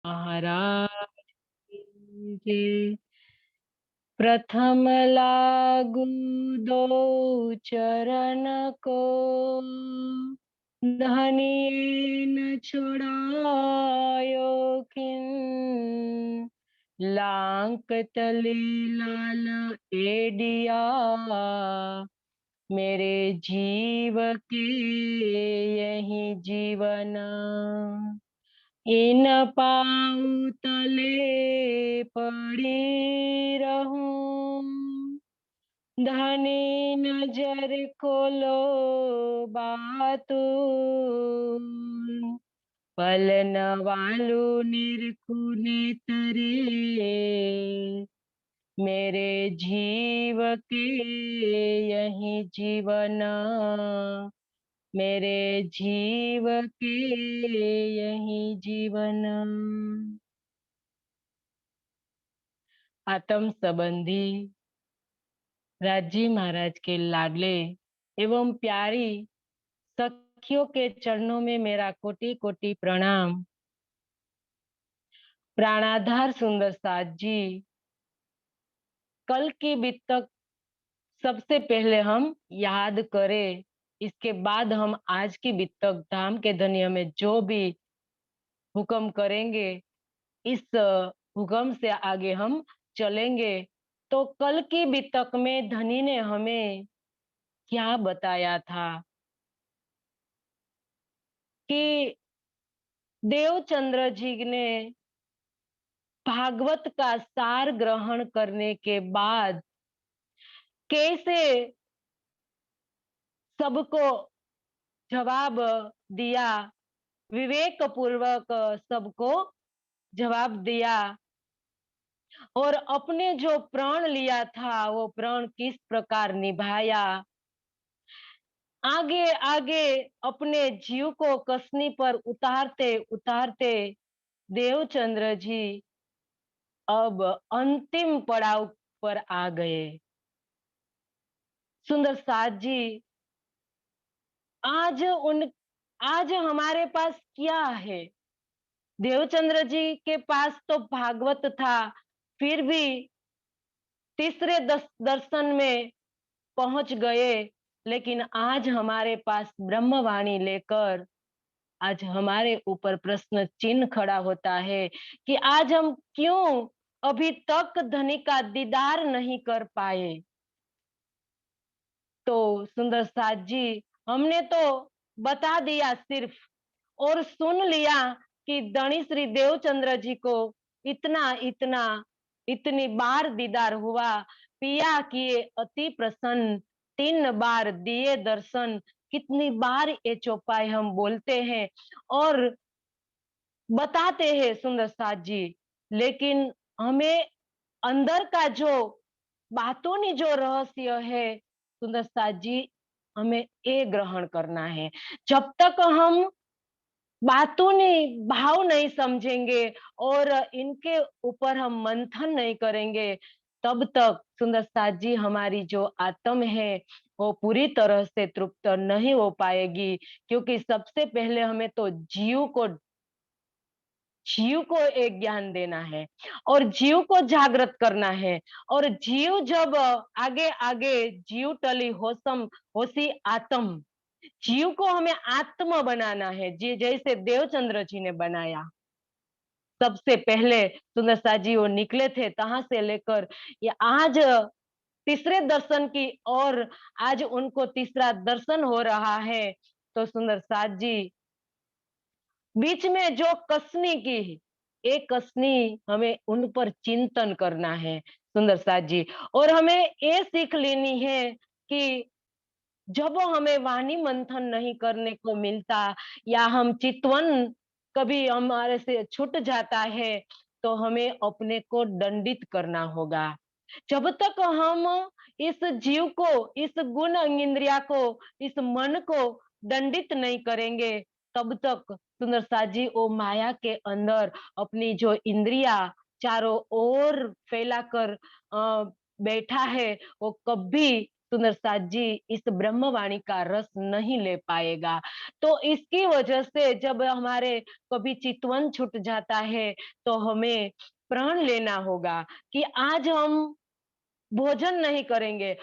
महाराज के प्रथम लागू दो चरण को, धनिये न छुड़ायो किन, लांक तले लाल एडिया, मेरे जीव के यही जीवन, इन पाँव तले पड़ी रहूं, धनी नजर खोलो बातू, पलन वालू निरखुने तरे, मेरे जीव के यही जीवन, मेरे जीव के यही जीवन। आत्म संबंधी राजी महाराज के लाडले एवं प्यारी सखियों के चरणों में मेरा कोटि कोटि प्रणाम। प्राणाधार सुंदर साथ जी, कल की बितक सबसे पहले हम याद करें, इसके बाद हम आज की बितक धाम के धन्य में जो भी हुक्म करेंगे, इस हुक्म से आगे हम चलेंगे। तो कल की बितक में धनी ने हमें क्या बताया था कि देवचंद्र जी ने भागवत का सार ग्रहण करने के बाद कैसे सबको जवाब दिया, विवेक पूर्वक सबको जवाब दिया, और अपने जो प्राण लिया था वो प्राण किस प्रकार निभाया, आगे आगे अपने जीव को कसनी पर उतारते उतारते देवचंद्र जी अब अंतिम पड़ाव पर आ गए। सुंदर साथ जी, आज हमारे पास क्या है? देवचंद्र जी के पास तो भागवत था, फिर भी तीसरे दर्शन में पहुंच गए, लेकिन आज हमारे पास ब्रह्मवाणी लेकर आज हमारे ऊपर प्रश्न चिन्ह खड़ा होता है कि आज हम क्यों अभी तक धनी का दीदार नहीं कर पाए। तो सुंदर साथ जी, हमने तो बता दिया सिर्फ, और सुन लिया कि धनी श्री देवचंद्र जी को इतना इतना इतनी बार दीदार हुआ, पिया किए अति प्रसन्न, 3 बार दिए दर्शन, कितनी बार ये चौपाई हम बोलते हैं और बताते हैं सुंदर साथ जी, लेकिन हमें अंदर का जो बातों ने जो रहस्य है सुंदर साथ जी, हमें ये ग्रहण करना है। जब तक हम बातों ने भाव नहीं समझेंगे और इनके ऊपर हम मंथन नहीं करेंगे, तब तक सुंदर साथ जी हमारी जो आत्म है वो पूरी तरह से तृप्त नहीं हो पाएगी, क्योंकि सबसे पहले हमें तो जीव को एक ज्ञान देना है और जीव को जागृत करना है, और जीव जब आगे आगे जीव टली होसम होसी आत्म, जीव को हमें आत्मा बनाना है, जी जैसे देवचंद्र जी ने बनाया। सबसे पहले सुंदर सा जी वो निकले थे तहां से लेकर ये आज तीसरे दर्शन की और आज उनको तीसरा दर्शन हो रहा है। तो सुंदर साथ जी, बीच में जो कसनी की एक कसनी हमें उन पर चिंतन करना है सुंदर साथ जी, और हमें ये सीख लेनी है कि जब हमें वाणी मंथन नहीं करने को मिलता या हम चितवन कभी हमारे से छूट जाता है, तो हमें अपने को दंडित करना होगा। जब तक हम इस जीव को, इस गुण इंद्रिया को, इस मन को दंडित नहीं करेंगे, तब तक सुंदर साजी ओ माया के अंदर अपनी जो इंद्रिया चारों ओर फैलाकर बैठा है, वो कभी सुंदर साथ जी इस ब्रह्मवाणी का रस नहीं ले पाएगा। तो इसकी वजह से जब हमारे कभी चितवन छूट जाता है, तो हमें प्रण लेना होगा कि आज हम भोजन नहीं करेंगे,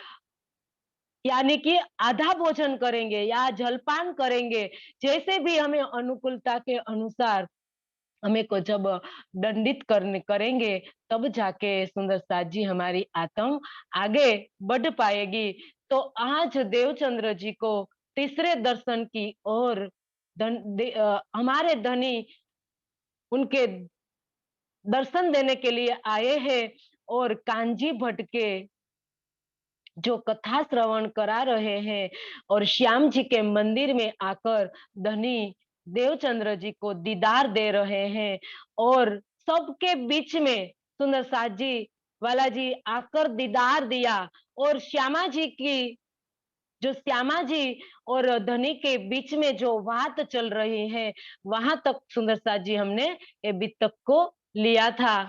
यानी कि आधा भोजन करेंगे या जलपान करेंगे, जैसे भी हमें अनुकूलता के अनुसार हमें को जब दंडित करने करेंगे, तब जाके सुंदर साथ जी हमारी आत्म आगे बढ़ पाएगी। तो आज देवचंद्र जी को तीसरे दर्शन की ओर हमारे धनी उनके दर्शन देने के लिए आए हैं, और कांजी भट्ट के जो कथा श्रवण करा रहे हैं, और श्याम जी के मंदिर में आकर धनी देवचंद्र जी को दीदार दे रहे हैं, और सबके बीच में सुंदर साथ जी वाला जी आकर दीदार दिया, और श्यामा जी की जो श्यामा जी और धनी के बीच में जो बात चल रही है, वहां तक सुंदर साथ जी हमने ये बितक को लिया था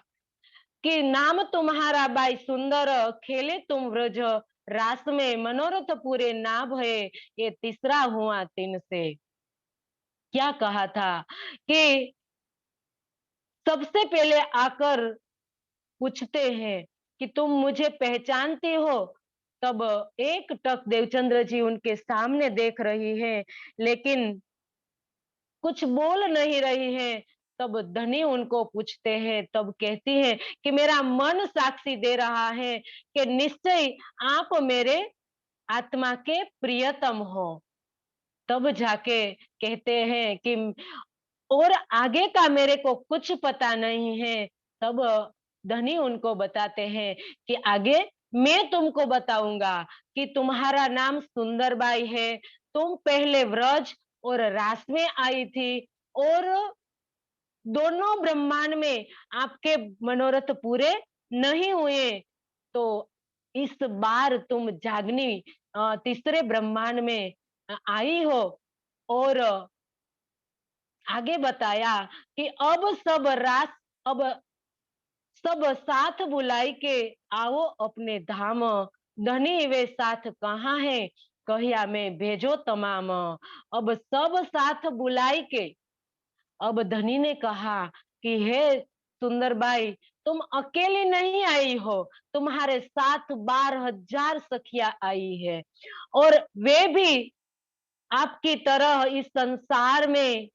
कि नाम तुम्हारा बाई सुंदर, खेले तुम व्रज, रास में मनोरथ पूरे ना भये, ये तीसरा हुआ तीन से। क्या कहा था कि सबसे पहले आकर पूछते हैं कि तुम मुझे पहचानते हो? तब एक टक देवचंद्र जी उनके सामने देख रही है, लेकिन कुछ बोल नहीं रही है। तब धनी उनको पूछते हैं, तब कहती है कि मेरा मन साक्षी दे रहा है कि निश्चय आप मेरे आत्मा के प्रियतम हो। तब जाके कहते हैं कि और आगे का मेरे को कुछ पता नहीं है। तब धनी उनको बताते हैं कि आगे मैं तुमको बताऊंगा कि तुम्हारा नाम सुंदरबाई है, तुम पहले व्रज और रास में आई थी, और दोनों ब्रह्मांड में आपके मनोरथ पूरे नहीं हुए, तो इस बार तुम जागनी तीसरे ब्रह्मांड में आई हो। और आगे बताया कि अब सब साथ बुलाई के आओ अपने धाम, धनी वे साथ कहाँ है, कहिया में भेजो तमाम। अब सब साथ बुलाई के, अब धनी ने कहा कि हे सुंदरबाई, तुम अकेली नहीं आई हो, तुम्हारे साथ 12,000 सखिया आई है, और वे भी आपकी तरह इस संसार में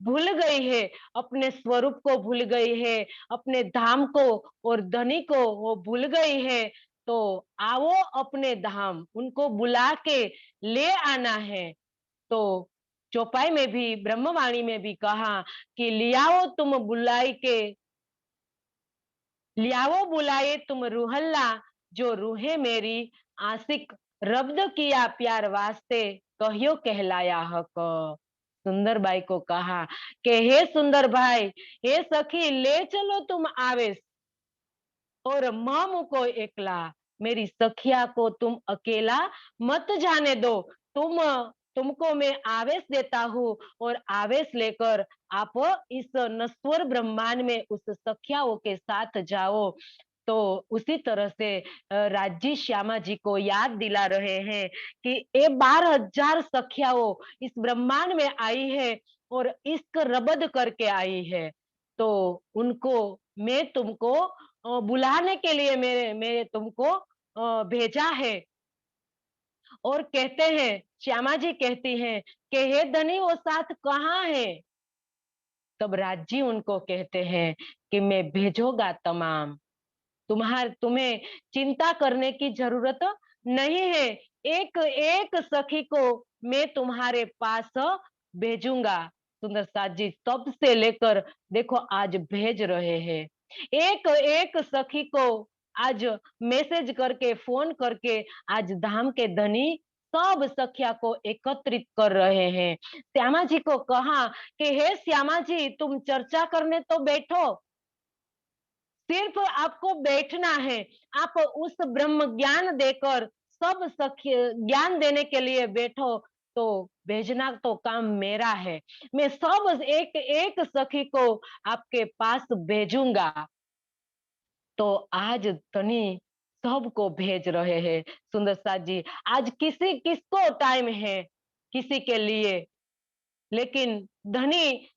भूल गई है, अपने स्वरूप को भूल गई है, अपने धाम को और धनी को वो भूल गई है। तो आओ अपने धाम, उनको बुला के ले आना है। तो चौपाई में भी ब्रह्मवाणी में भी कहा कि लियाओ तुम बुलाई के, लियाओ बुलाए तुम रूहल्ला, जो रूहे मेरी आशिक, रब्द किया प्यार वास्ते, कहियो कहलाया हक। सुंदर बाई को कहा कि हे सुंदर भाई, हे सखी, ले चलो तुम आवेश, और मम को एकला, मेरी सखिया को तुम अकेला मत जाने दो। तुम तुमको मैं आवेश देता हूँ, और आवेश लेकर आप इस नश्वर ब्रह्मांड में उस सखियाओं के साथ जाओ। तो उसी तरह से राजी श्यामा जी को याद दिला रहे हैं कि ये 12,000 सखियाओं इस ब्रह्मांड में आई है, और इश्क रबद करके आई है। तो उनको मैं तुमको बुलाने के लिए मेरे तुमको भेजा है। और कहते हैं, श्यामा जी कहती हैं कि हे धनी, वो साथ कहाँ है? तब राजी उनको कहते हैं कि मैं भेजूंगा तमाम, तुम्हें चिंता करने की जरूरत नहीं है। एक एक सखी को मैं तुम्हारे पास भेजूंगा। सुंदर साथ जी तब से लेकर देखो आज भेज रहे हैं, एक एक सखी को आज मैसेज करके, फोन करके आज धाम के धनी सब सखिया को एकत्रित कर रहे हैं। श्यामा जी को कहा कि हे श्यामा जी, तुम चर्चा करने तो बैठो, सिर्फ आपको बैठना है। आप उस ब्रह्म ज्ञान देकर सब सखी ज्ञान देने के लिए बैठो, तो भेजना तो काम मेरा है। मैं सब एक एक सखी को आपके पास भेजूंगा। तो आज धनी सबको भेज रहे हैं सुंदर साथ जी। आज किसी किसको टाइम है किसी के लिए, लेकिन धनी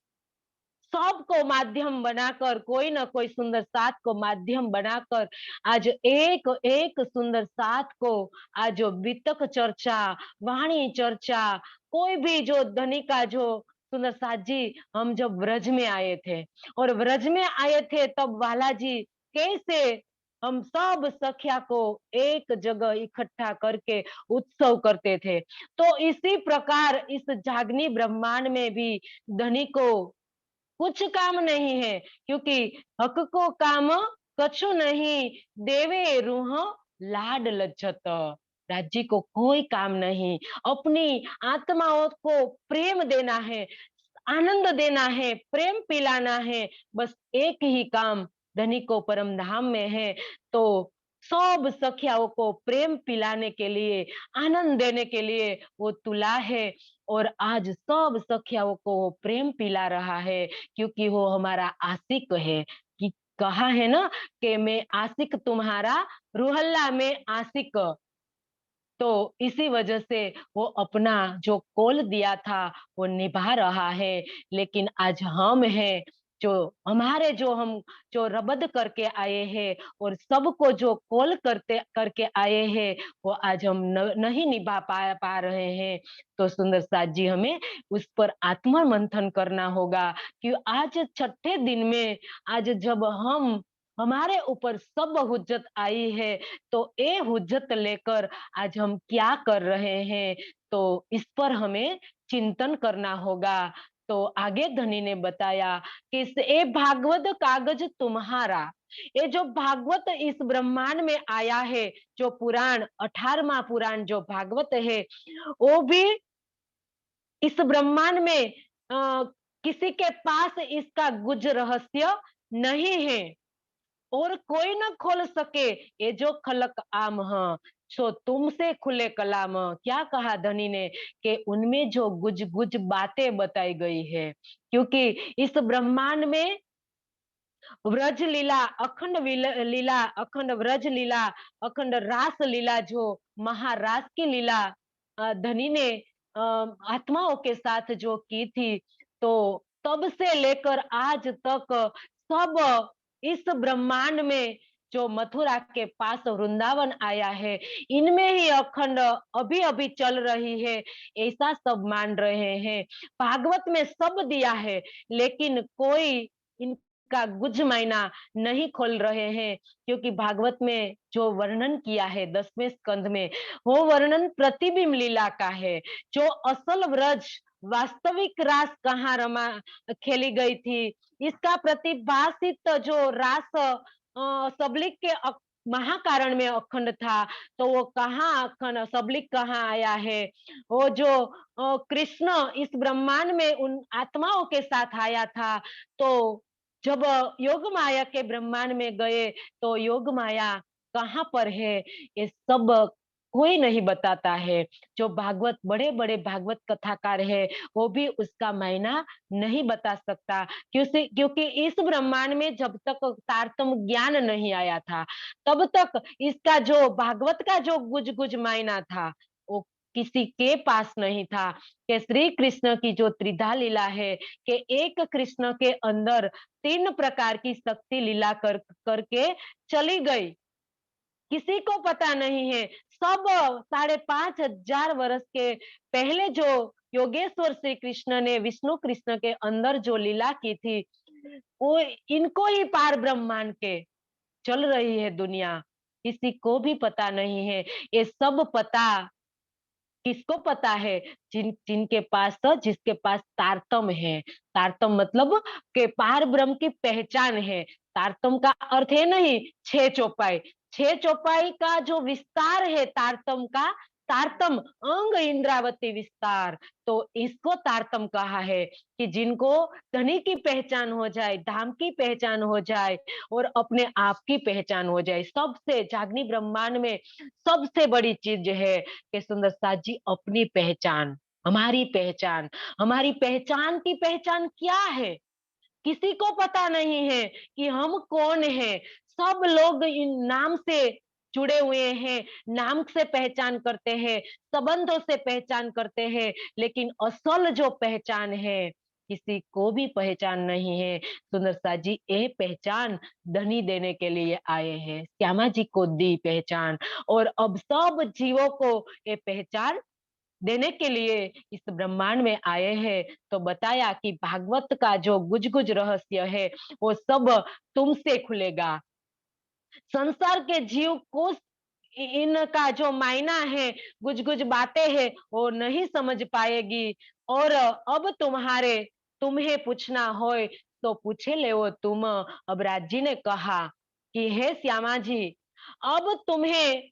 सबको माध्यम बनाकर, कोई ना कोई सुंदर साथ को माध्यम बनाकर आज एक एक सुंदर साथ को आज जो वितक चर्चा, वाणी चर्चा, कोई भी जो धनी का जो सुंदर साथ जी, हम जब व्रज में आए थे और व्रज में आए थे तब वाला जी कैसे हम सब सखिया को एक जगह इकट्ठा करके उत्सव करते थे। तो इसी प्रकार इस जागनी ब्रह्मांड में भी धनी को कुछ काम नहीं है, क्योंकि हक को काम कछु नहीं, देवे रूह लाड लज्जत। राज्य को कोई काम नहीं, अपनी आत्माओं को प्रेम देना है, आनंद देना है, प्रेम पिलाना है, बस एक ही काम धनी को परम धाम में है। तो सब सखियाओं को प्रेम पिलाने के लिए, आनंद देने के लिए वो तुला है और आज सब सखियाओं को वो प्रेम पिला रहा है, क्योंकि वो हमारा आशिक है। कि कहा है ना कि मैं आशिक तुम्हारा, रूहल्ला में आशिक। तो इसी वजह से वो अपना जो कॉल दिया था वो निभा रहा है। लेकिन आज हम हैं जो हमारे जो हम जो रबद करके आए हैं और सबको जो कॉल करते करके आए हैं वो आज हम नहीं निभा पा रहे हैं। तो सुंदर साथ जी हमें उस पर आत्मा मंथन करना होगा कि आज छठे दिन में आज जब हम हमारे ऊपर सब हुज्जत आई है, तो ये हुज्जत लेकर आज हम क्या कर रहे हैं, तो इस पर हमें चिंतन करना होगा। तो आगे धनी ने बताया कि ये भागवत कागज तुम्हारा, ये जो भागवत इस ब्रह्मांड में आया है, जो पुराण 18वां पुराण जो भागवत है, वो भी इस ब्रह्मांड में किसी के पास इसका गुज रहस्य नहीं है और कोई न खोल सके, ये जो खलक आम ह, सो तुमसे खुले कलाम। क्या कहा धनी ने कि उनमें जो गुज गुज बातें बताई गई है, क्योंकि इस ब्रह्मांड में व्रज लीला, अखंड लीला, अखंड व्रज लीला, अखंड रास लीला, जो महारास की लीला धनी ने आत्माओं के साथ जो की थी, तो तब से लेकर आज तक सब इस ब्रह्मांड में जो मथुरा के पास वृंदावन आया है, इनमें ही अखंड अभी अभी चल रही है, ऐसा सब मान रहे हैं। भागवत में सब दिया है, लेकिन कोई का गुज मायना नहीं खोल रहे हैं, क्योंकि भागवत में जो वर्णन किया है 10वें स्कंद में, वो वर्णन प्रतिबिंब लीला का है। जो असल व्रज वास्तविक रास कहाँ रमा खेली गई थी, इसका प्रतिभाषित जो रास सबलिक के महाकारण में अखंड था, तो वो कहाँ अखंड सबलिक कहाँ आया है। वो जो कृष्ण इस ब्रह्मांड में उन आत्माओं के साथ आया था, तो जब योग माया के ब्रह्मांड में गए, तो योग माया कहाँ पर है, ये सब कोई नहीं बताता है। जो भागवत बड़े-बड़े भागवत कथाकार है, वो भी उसका मायना नहीं बता सकता, क्योंकि इस ब्रह्मांड में जब तक तारतम ज्ञान नहीं आया था, तब तक इसका जो भागवत का जो गुज-गुज मायना था, वो किसी के पास नहीं था। कि श्री कृष्ण की जो त्रिधा लीला है, कि एक कृष्ण के अंदर 3 प्रकार की शक्ति लीला करके चली गई, किसी को पता नहीं है। सब 5,500 वर्ष के पहले जो योगेश्वर श्री कृष्ण ने विष्णु कृष्ण के अंदर जो लीला की थी, वो इनको ही पार ब्रह्मांड के चल रही है दुनिया, किसी को भी पता नहीं है। ये सब पता किसको पता है? जिनके पास, जिसके पास तारतम है। तारतम मतलब के पार ब्रह्म की पहचान है। तारतम का अर्थ है नहीं 6 चौपाई। 6 चौपाई का जो विस्तार है तारतम का, तारतम अंग इंद्रावती विस्तार, तो इसको तारतम कहा है कि जिनको धनी की पहचान हो जाए, धाम की पहचान हो जाए और अपने आप की पहचान हो जाए। सबसे जागनी ब्रह्मांड में सबसे बड़ी चीज है कि सुंदर साथ जी अपनी पहचान, हमारी पहचान, हमारी पहचान की पहचान क्या है? किसी को पता नहीं है कि हम कौन हैं। सब लोग इन नाम से जुड़े हुए हैं, नाम से पहचान करते हैं, संबंधों से पहचान करते हैं, लेकिन असल जो पहचान है, किसी को भी पहचान नहीं है। सुंदर साथ जी, ये पहचान धनी देने के लिए आए हैं। श्यामा जी को दी पहचान और अब सब जीवों को ये पहचान देने के लिए इस ब्रह्मांड में आए हैं। तो बताया कि भागवत का जो गुज-गुज रहस्य है, वो सब तुमसे खुलेगा। संसार के जीव को इनका जो मायना है, कुछ-कुछ बातें हैं, वो नहीं समझ पाएगी और अब तुम्हें पूछना होए तो पूछे ले वो तुम। अब राज जी ने कहा कि हे श्यामा जी, अब तुम्हें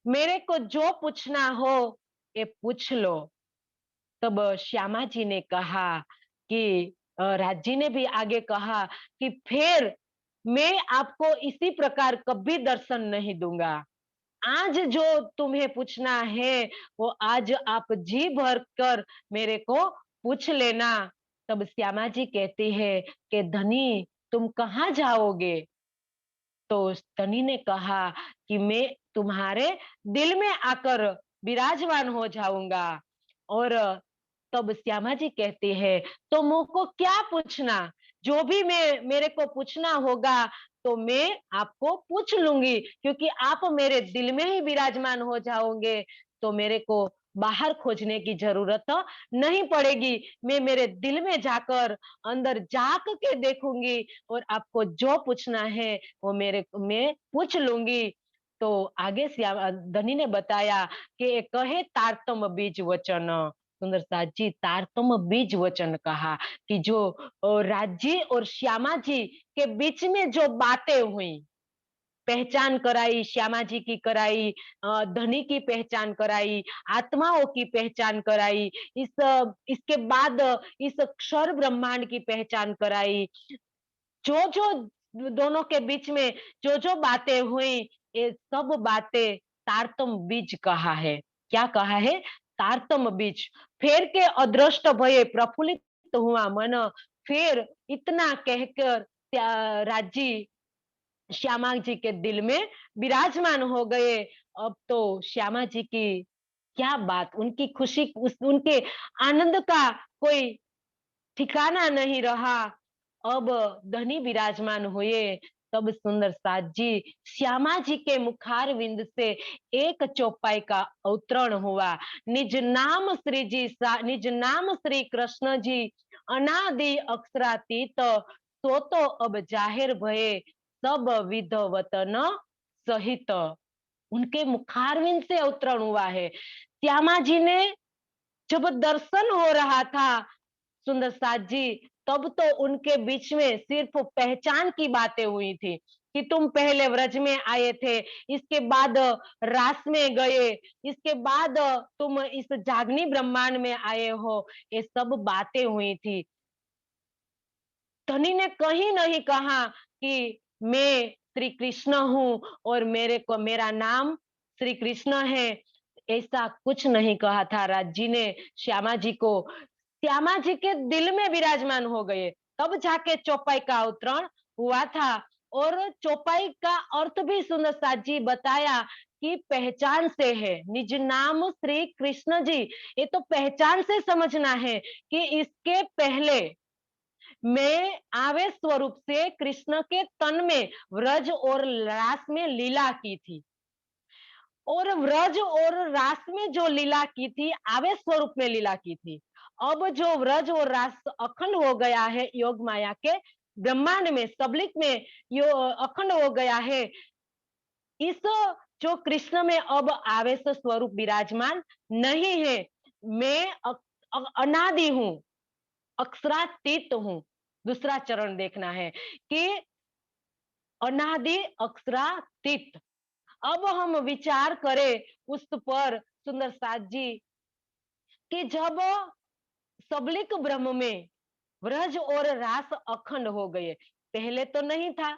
मेरे को जो पूछना हो, ये पूछ लो। तब श्यामा जी ने कहा कि राज जी ने भी आगे कहा कि फिर मैं आपको इसी प्रकार कभी दर्शन नहीं दूंगा। आज जो तुम्हें पूछना है, वो आज आप जी भर कर मेरे को पूछ लेना। तब श्यामा जी कहती है कि धनी तुम कहाँ जाओगे? तो धनी ने कहा कि मैं तुम्हारे दिल में आकर विराजमान हो जाऊंगा। और तब श्यामा जी कहती है, तो मुझको क्या पूछना? जो भी मेरे को पूछना होगा तो मैं आपको पूछ लूंगी, क्योंकि आप मेरे दिल में ही विराजमान हो जाओगे, तो मेरे को बाहर खोजने की जरूरत नहीं पड़ेगी। मैं मेरे दिल में जाकर अंदर झांक के देखूंगी और आपको जो पूछना है वो मैं पूछ लूंगी। तो आगे धनी ने बताया कि कहे तारतम बीज वचन। सुंदर साथ जी, तारतम बीज वचन कहा कि जो राजी और श्यामा जी के बीच में जो बातें हुई, पहचान कराई, श्यामा जी की कराई, धनी की पहचान कराई, आत्माओं की पहचान कराई, इसके बाद इस क्षर ब्रह्मांड की पहचान कराई। जो दोनों के बीच में जो बातें हुई, ये सब बातें तारतम बीज कहा है। क्या कहा है? तारतम बीज। फिर के अदृष्ट भये प्रफुल्लित हुआ मन। फिर इतना कहकर राजी श्यामा जी के दिल में विराजमान हो गए। अब तो श्यामा जी की क्या बात, उनकी खुशी, उनके आनंद का कोई ठिकाना नहीं रहा। अब धनी विराजमान हुए। तब सुंदर साथ जी, श्यामा जी के मुखारविंद से एक चौपाई का अवतरण हुआ। निज नाम श्री कृष्ण जी, अनादि अक्षरातीत, सो तो अब जाहिर भये सब विध वतन सहित। उनके मुखारविंद से अवतरण हुआ है। श्यामा जी ने जब दर्शन हो रहा था सुंदर साथ जी, तब तो उनके बीच में सिर्फ पहचान की बातें हुई थी कि तुम पहले व्रज में आए थे, इसके बाद रास में गए, इसके बाद तुम इस जागनी ब्रह्मांड में आए हो, ये सब बातें हुई थी। धनी ने कहीं नहीं कहा कि मैं श्री कृष्ण हूँ और मेरा नाम श्री कृष्ण है। ऐसा कुछ नहीं कहा था। राज जी ने श्यामा जी को श्यामा जी के दिल में विराजमान हो गए, तब जाके चौपाई का अवतरण हुआ था। और चौपाई का अर्थ भी सुंदर साथ जी बताया कि पहचान से है। निज नाम श्री कृष्ण जी, ये तो पहचान से समझना है कि इसके पहले मैं आवेश स्वरूप से कृष्ण के तन में व्रज और रास में लीला की थी, और व्रज और रास में जो लीला की थी, आवेश स्वरूप में लीला की थी। अब जो व्रज और रास अखंड हो गया है, योग माया के ब्रह्मांड में, सबलिक में यो अखंड हो गया है। इस जो कृष्ण में अब आवेश स्वरूप विराजमान नहीं है। मैं अनादि हूँ, अक्षरातीत हूँ। दूसरा चरण देखना है कि अनादि अक्षरातीत। अब हम विचार करें उस पर सुंदर साथ जी कि जब सबलिक ब्रह्म में व्रज और रास अखंड हो गए, पहले तो नहीं था।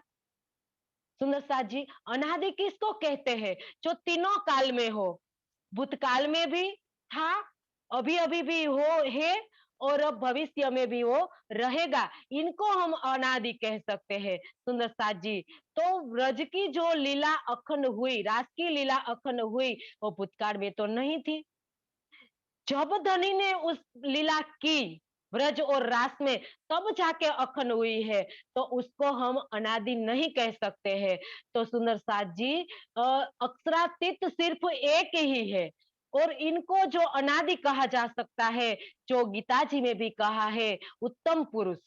सुंदर साथ जी, अनादि किसको कहते हैं? जो तीनों काल में हो, भूतकाल में भी था, अभी अभी भी हो है, और अब भविष्य में भी वो रहेगा। इनको हम अनादि कह सकते हैं सुंदर साथ जी। तो ब्रज की जो लीला अखंड हुई, रास की लीला अखंड हुई, वो भूतकाल में तो नहीं थी। जब धनी ने उस लीला की ब्रज और रास में, तब जाके अखंड हुई है, तो उसको हम अनादि नहीं कह सकते हैं। तो सुंदर साथ जी, अक्षरातीत सिर्फ एक ही है और इनको जो अनादि कहा जा सकता है, जो गीता जी में भी कहा है, उत्तम पुरुष,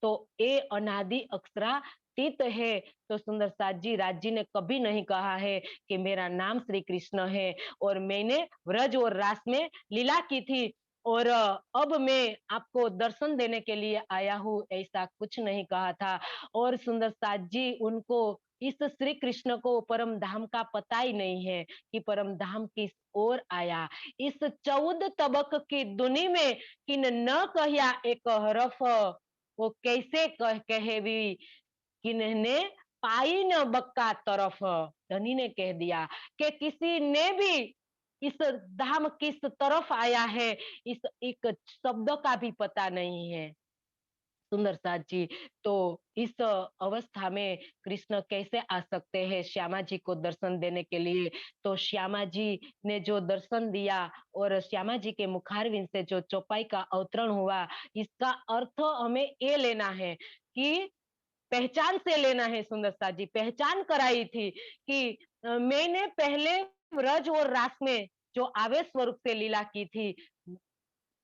तो ये अनादि अक्षरातीत है। तो सुंदर साथ जी, राज जी ने कभी नहीं कहा है कि मेरा नाम श्री कृष्ण है और मैंने व्रज और रास में लीला की थी और अब मैं आपको दर्शन देने के लिए आया हूँ, ऐसा कुछ नहीं कहा था। और सुंदर साथ जी, उनको इस श्री कृष्ण को परम धाम का पता ही नहीं है कि परम धाम किस ओर आया। इस 14 तबक की दुनी में किन न कहिया एक हरफ, वो कैसे कहे भी, किन्होंने पाई न बक्का तरफ। धनी ने कह दिया कि किसी ने भी इस धाम किस तरफ आया है, इस एक शब्द का भी पता नहीं है सुंदर साथ जी। तो इस अवस्था में कृष्ण कैसे आ सकते हैं श्यामा जी को दर्शन देने के लिए? तो श्यामा जी ने जो दर्शन दिया और श्यामा जी के मुखारविंद से जो चौपाई का अवतरण हुआ, इसका अर्थ हमें ये लेना है कि पहचान से लेना है सुंदर सा जी, पहचान कराई थी कि मैंने पहले व्रज और रास में जो आवेश स्वरूप से लीला की थी,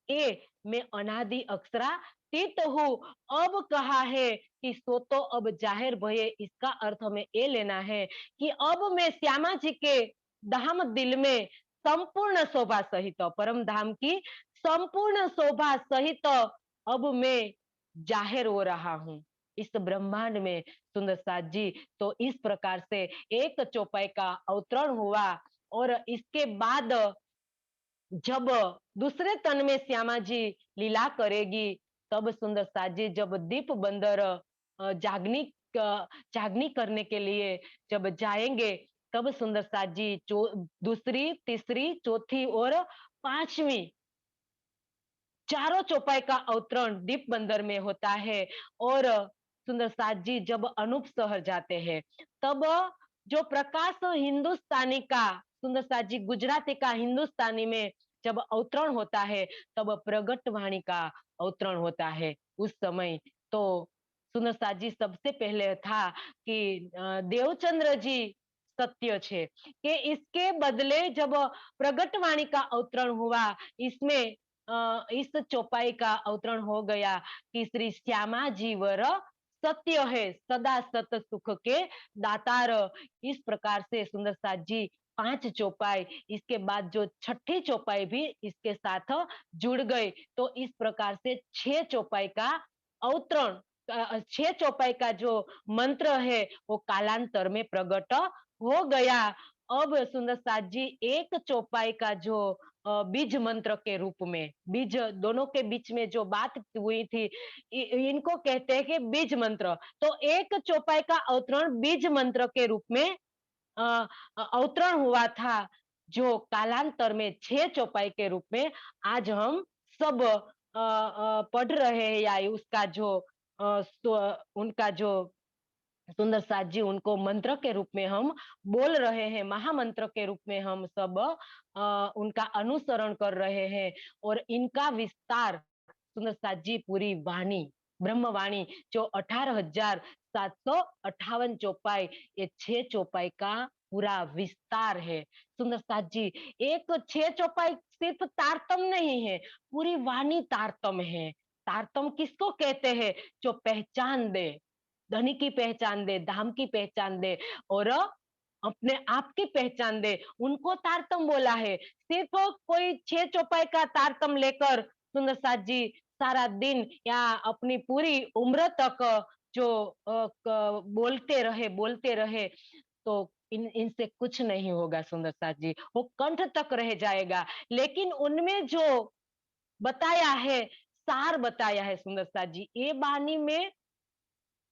ये मैं अनादि अक्षरातीत हूँ। अब कहा है कि सो तो अब जाहिर भये, इसका अर्थ हमें ये लेना है कि अब मैं श्यामा जी के धाम दिल में संपूर्ण शोभा सहित, परम धाम की संपूर्ण शोभा सहित अब मैं जाहिर हो रहा हूँ इस ब्रह्मांड में सुंदर साथ जी। तो इस प्रकार से एक चौपाई का अवतरण हुआ और इसके बाद जब दूसरे तन में श्यामा जी लीला करेगी, तब सुंदर साथ जी जब दीप बंदर जागनी जागनी करने के लिए जब जाएंगे, तब सुंदर साथ जी दूसरी, तीसरी, चौथी और पांचवी, चारों चौपाई का अवतरण दीप बंदर में होता है। और सुंदर साथ जी जब अनूप शहर जाते हैं, तब जो प्रकाश हिंदुस्तानी का, सुंदर साथ जी गुजराती का हिंदुस्तानी में जब अवतरण होता है, तब प्रगट वाणी का अवतरण होता है उस समय। तो सुंदर साथ जी सबसे पहले था कि देवचंद्र जी सत्य छे, कि इसके बदले जब प्रगट वाणी का अवतरण हुआ, इसमें इस चौपाई का अवतरण हो गया कि श्री श्यामा जी वर सत्य है, सदा सत सुख के दातार। इस प्रकार से सुंदर साथ जी 5 चौपाई, इसके बाद जो छठी चौपाई भी इसके साथ जुड़ गई। तो इस प्रकार से 6 चौपाई का अवतरण, 6 चौपाई का जो मंत्र है वो कालांतर में प्रकट हो गया। अब सुंदर साथ जी एक चौपाई का जो बीज मंत्र के रूप में, बीज दोनों के बीच में जो बात हुई थी, इनको कहते हैं कि बीज मंत्र। तो एक चौपाई का अवतरण बीज मंत्र के रूप में अवतरण हुआ था, जो कालांतर में 6 चौपाई के रूप में आज हम सब पढ़ रहे हैं, या उसका जो उनका जो सुंदर साथ जी उनको मंत्र के रूप में हम बोल रहे हैं, महामंत्र के रूप में हम सब उनका अनुसरण कर रहे हैं। और इनका विस्तार सुंदर साथ जी पूरी वाणी, ब्रह्म वाणी जो 18,758 चौपाई, ये 6 चौपाई का पूरा विस्तार है सुंदर साथ जी। एक 6 चौपाई सिर्फ तारतम नहीं है, पूरी वाणी तारतम है। तारतम किसको कहते हैं? जो पहचान दे, धनी की पहचान दे, धाम की पहचान दे और अपने आप की पहचान दे, उनको तारतम बोला है। सिर्फ कोई 6 चौपाई का तारतम लेकर सुंदर साथ जी सारा दिन या अपनी पूरी उम्र तक जो बोलते रहे, तो इनसे कुछ नहीं होगा सुंदर साथ जी, वो कंठ तक रह जाएगा। लेकिन उनमें जो बताया है, सार बताया है सुंदर साथ जी, ये वाणी में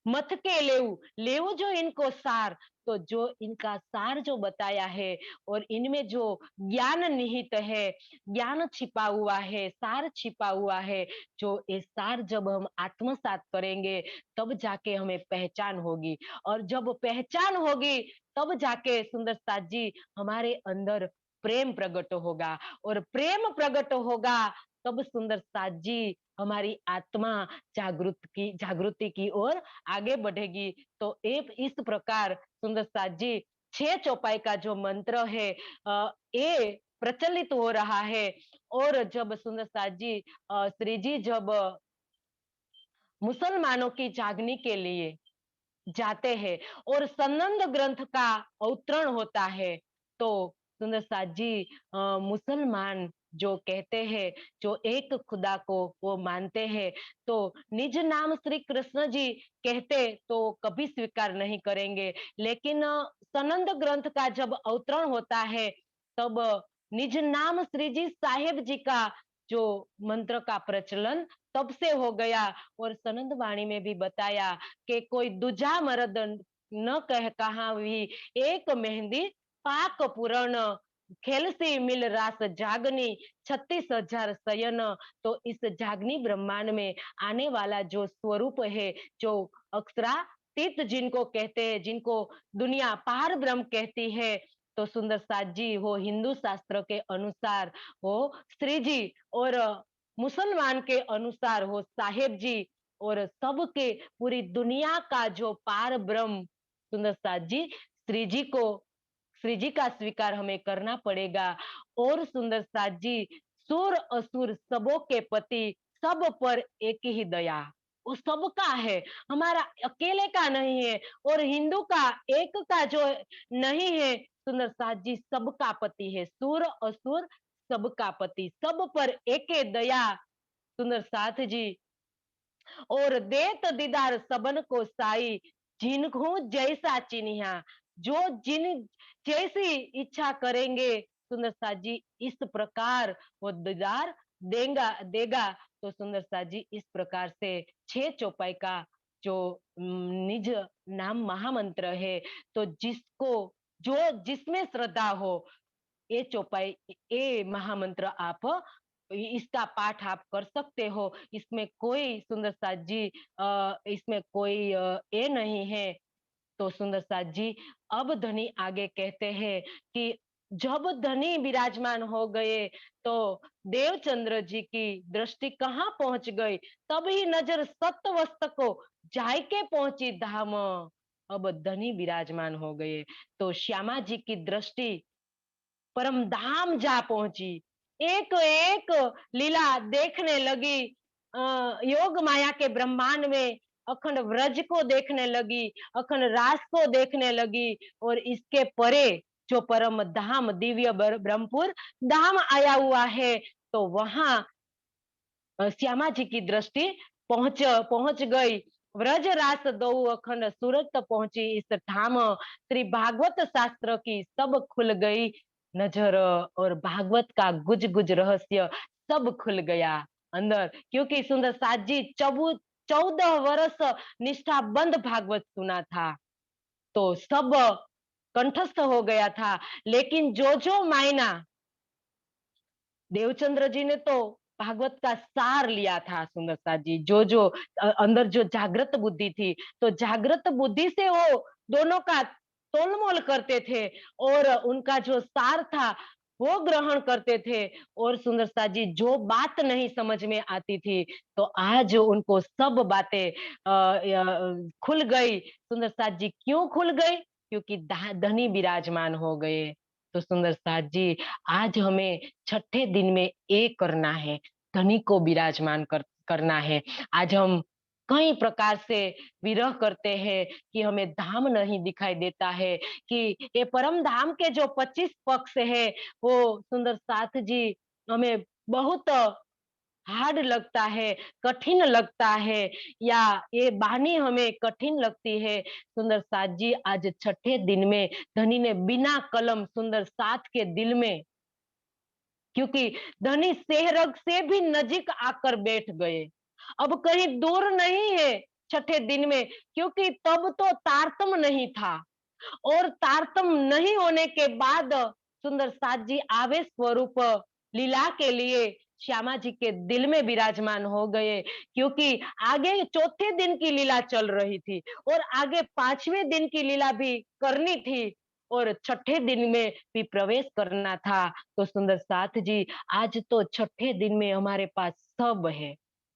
मत के लेऊ लेऊ जो इनको सार, तो जो इनका सार जो बताया है और इनमें जो ज्ञान निहित है, ज्ञान छिपा हुआ है, सार छिपा हुआ है, जो ये सार जब हम आत्मसात करेंगे तब जाके हमें पहचान होगी। और जब पहचान होगी तब जाके सुंदर साथ जी हमारे अंदर प्रेम प्रकट होगा, और प्रेम प्रकट होगा तब सुंदर साथ जी हमारी आत्मा जागृति की ओर आगे बढ़ेगी। तो एक इस प्रकार सुंदर साथ जी 6 चौपाई का जो मंत्र है ये प्रचलित हो रहा है। और जब सुंदर साथ जी श्री जी जब मुसलमानों की जागने के लिए जाते हैं और संबंध ग्रंथ का अवतरण होता है, तो सुंदर साथ जी मुसलमान जो कहते हैं, जो एक खुदा को वो मानते हैं, तो निज नाम श्री कृष्ण जी कहते तो कभी स्वीकार नहीं करेंगे। लेकिन सनंद ग्रंथ का जब अवतरण होता है तब निज नाम श्री जी साहेब जी का जो मंत्र का प्रचलन तब से हो गया। और सनंद वाणी में भी बताया कि कोई दूजा मर्द न कह कहा भी एक मेहंदी पाक पूरण खेलसी मिल रास जागनी 36,000 शयन। तो इस जागनी ब्रह्मांड में आने वाला जो स्वरूप है, जो अक्षरातीत जिनको कहते हैं, जिनको दुनिया पार ब्रह्म कहती है, तो सुंदर साथ जी वो हिंदू शास्त्र के अनुसार वो श्री जी, और मुसलमान के अनुसार हो साहेब जी, और सबके पूरी दुनिया का जो पार ब्रह्म सुंदर साथ जी श्री जी का स्वीकार हमें करना पड़ेगा। और सुंदर साथ जी सुर असुर सबों के पति, सब पर एक ही दया, वो सबका है, हमारा अकेले का नहीं है। और हिंदू का एक का जो नहीं है, सुंदर साथ जी सबका पति है, सुर असुर सबका पति, सब पर एक दया सुंदर साथ जी। और देत दीदार सबन को साई, जिनको जैसा चिन्हा, जो जिन जैसी इच्छा करेंगे सुंदर साथ जी इस प्रकार वो दीदार देगा देगा। तो सुंदर साथ जी इस प्रकार से 6 चौपाई का जो निज नाम महामंत्र है, तो जिसको जो जिसमें श्रद्धा हो ये चौपाई, ये महामंत्र आप इसका पाठ आप कर सकते हो। इसमें कोई सुंदर साथ जी इसमें कोई ये नहीं है। तो सुंदर साथ जी अब धनी आगे कहते हैं कि जब धनी विराजमान हो गए तो देवचंद्र जी की दृष्टि कहाँ पहुंच गई, तभी नजर सत्वस्त को जाय के पहुंची धाम। अब धनी विराजमान हो गए तो श्यामा जी की दृष्टि परम धाम जा पहुंची, एक एक लीला देखने लगी। योग माया के ब्रह्मांड में अखंड व्रज को देखने लगी, अखंड रास को देखने लगी, और इसके परे जो परम धाम दिव्य ब्रह्मपुर धाम आया हुआ है, तो वहां श्यामा जी की दृष्टि पहुंच पहुंच गई। व्रज रास दो अखंड सूरत पहुंची इस धाम, श्री भागवत शास्त्र की सब खुल गई नजर, और भागवत का गुज गुज रहस्य सब खुल गया अंदर। क्योंकि सुंदर साथ जी 14 वर्ष निष्ठाबंद भागवत सुना था, तो सब कंठस्थ हो गया था। लेकिन जो जो मायना देवचंद्र जी ने तो भागवत का सार लिया था सुंदर साथ जी, जो जो अंदर जो जागृत बुद्धि थी, तो जागृत बुद्धि से वो दोनों का तोलमोल करते थे, और उनका जो सार था वो ग्रहण करते थे। और सुंदर साथ जी जो बात नहीं समझ में आती थी, तो आज उनको सब बातें खुल गई। सुंदर साथ जी क्यों खुल गई? क्योंकि धनी विराजमान हो गए। तो सुंदर साथ जी आज हमें छठे दिन में ये करना है, धनी को विराजमान करना है। आज हम कई प्रकार से विरह करते हैं कि हमें धाम नहीं दिखाई देता है, कि ये परम धाम के जो 25 पक्ष है वो सुंदर साथ जी हमें बहुत हार्ड लगता है, कठिन लगता है, या ये वाणी हमें कठिन लगती है। सुंदर साथ जी आज छठे दिन में धनी ने बिना कलम सुंदर साथ के दिल में, क्योंकि धनी सेहरग से भी नजीक आकर बैठ गए, अब कहीं दूर नहीं है, छठे दिन में, क्योंकि तब तो तारतम नहीं था। और तारतम नहीं होने के बाद सुंदर साथ जी आवेश स्वरूप लीला के लिए श्यामा जी के दिल में विराजमान हो गए, क्योंकि आगे चौथे दिन की लीला चल रही थी और आगे पांचवें दिन की लीला भी करनी थी और छठे दिन में भी प्रवेश करना था। तो सुंदर साथ जी, आज तो छठे दिन में हमारे पास सब है।